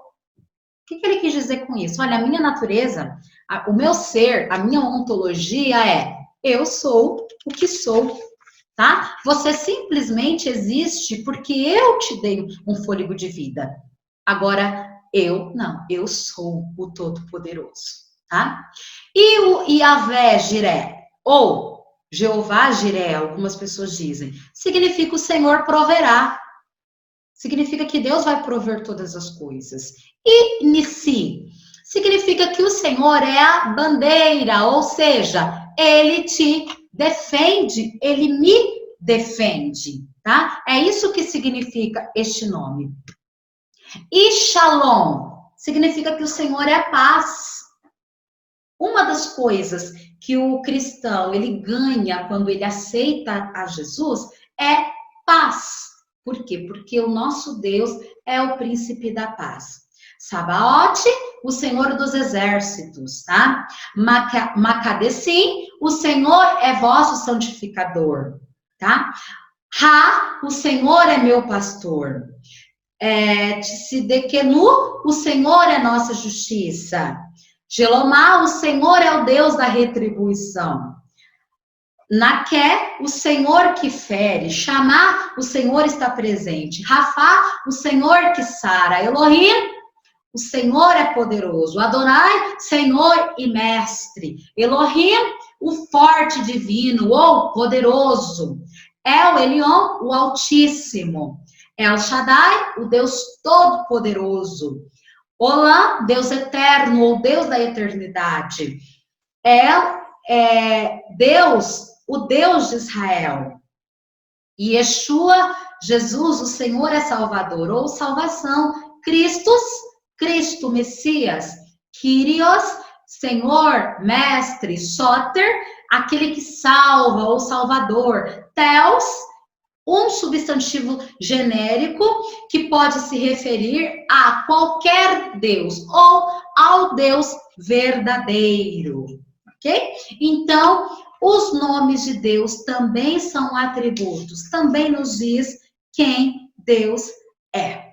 que ele quis dizer com isso? Olha, a minha natureza, o meu ser, a minha ontologia é, eu sou o que sou. Tá? Você simplesmente existe porque eu te dei um fôlego de vida. Agora, eu sou o Todo-Poderoso, tá? E o Yahvé Jiré, ou Jeová Jiré, algumas pessoas dizem, significa o Senhor proverá. Significa que Deus vai prover todas as coisas. E Nissi, significa que o Senhor é a bandeira, ou seja, ele te defende, ele me defende, tá? É isso que significa este nome. E Shalom significa que o Senhor é a paz. Uma das coisas que o cristão ele ganha quando ele aceita a Jesus é paz. Por quê? Porque o nosso Deus é o príncipe da paz. Sabaote, o Senhor dos exércitos, tá? Macadessim, o Senhor é vosso santificador, tá? Ra, o Senhor é meu pastor. Tsidekenu, o Senhor é nossa justiça. Gelomá, o Senhor é o Deus da retribuição. Naqué, o Senhor que fere. Chamá, o Senhor está presente. Rafá, o Senhor que sara. Elohim, o Senhor é poderoso. Adonai, Senhor e mestre. Elohim, o forte divino ou poderoso. El Elyon, o Altíssimo. El Shaddai, o Deus Todo-Poderoso. Olá, Deus eterno, ou Deus da eternidade. Deus, o Deus de Israel. E Yeshua, Jesus, o Senhor é Salvador, ou salvação. Cristo, Messias. Kyrios, Senhor, Mestre. Soter, aquele que salva, ou Salvador. Theos, um substantivo genérico que pode se referir a qualquer Deus ou ao Deus verdadeiro, ok? Então, os nomes de Deus também são atributos, também nos diz quem Deus é.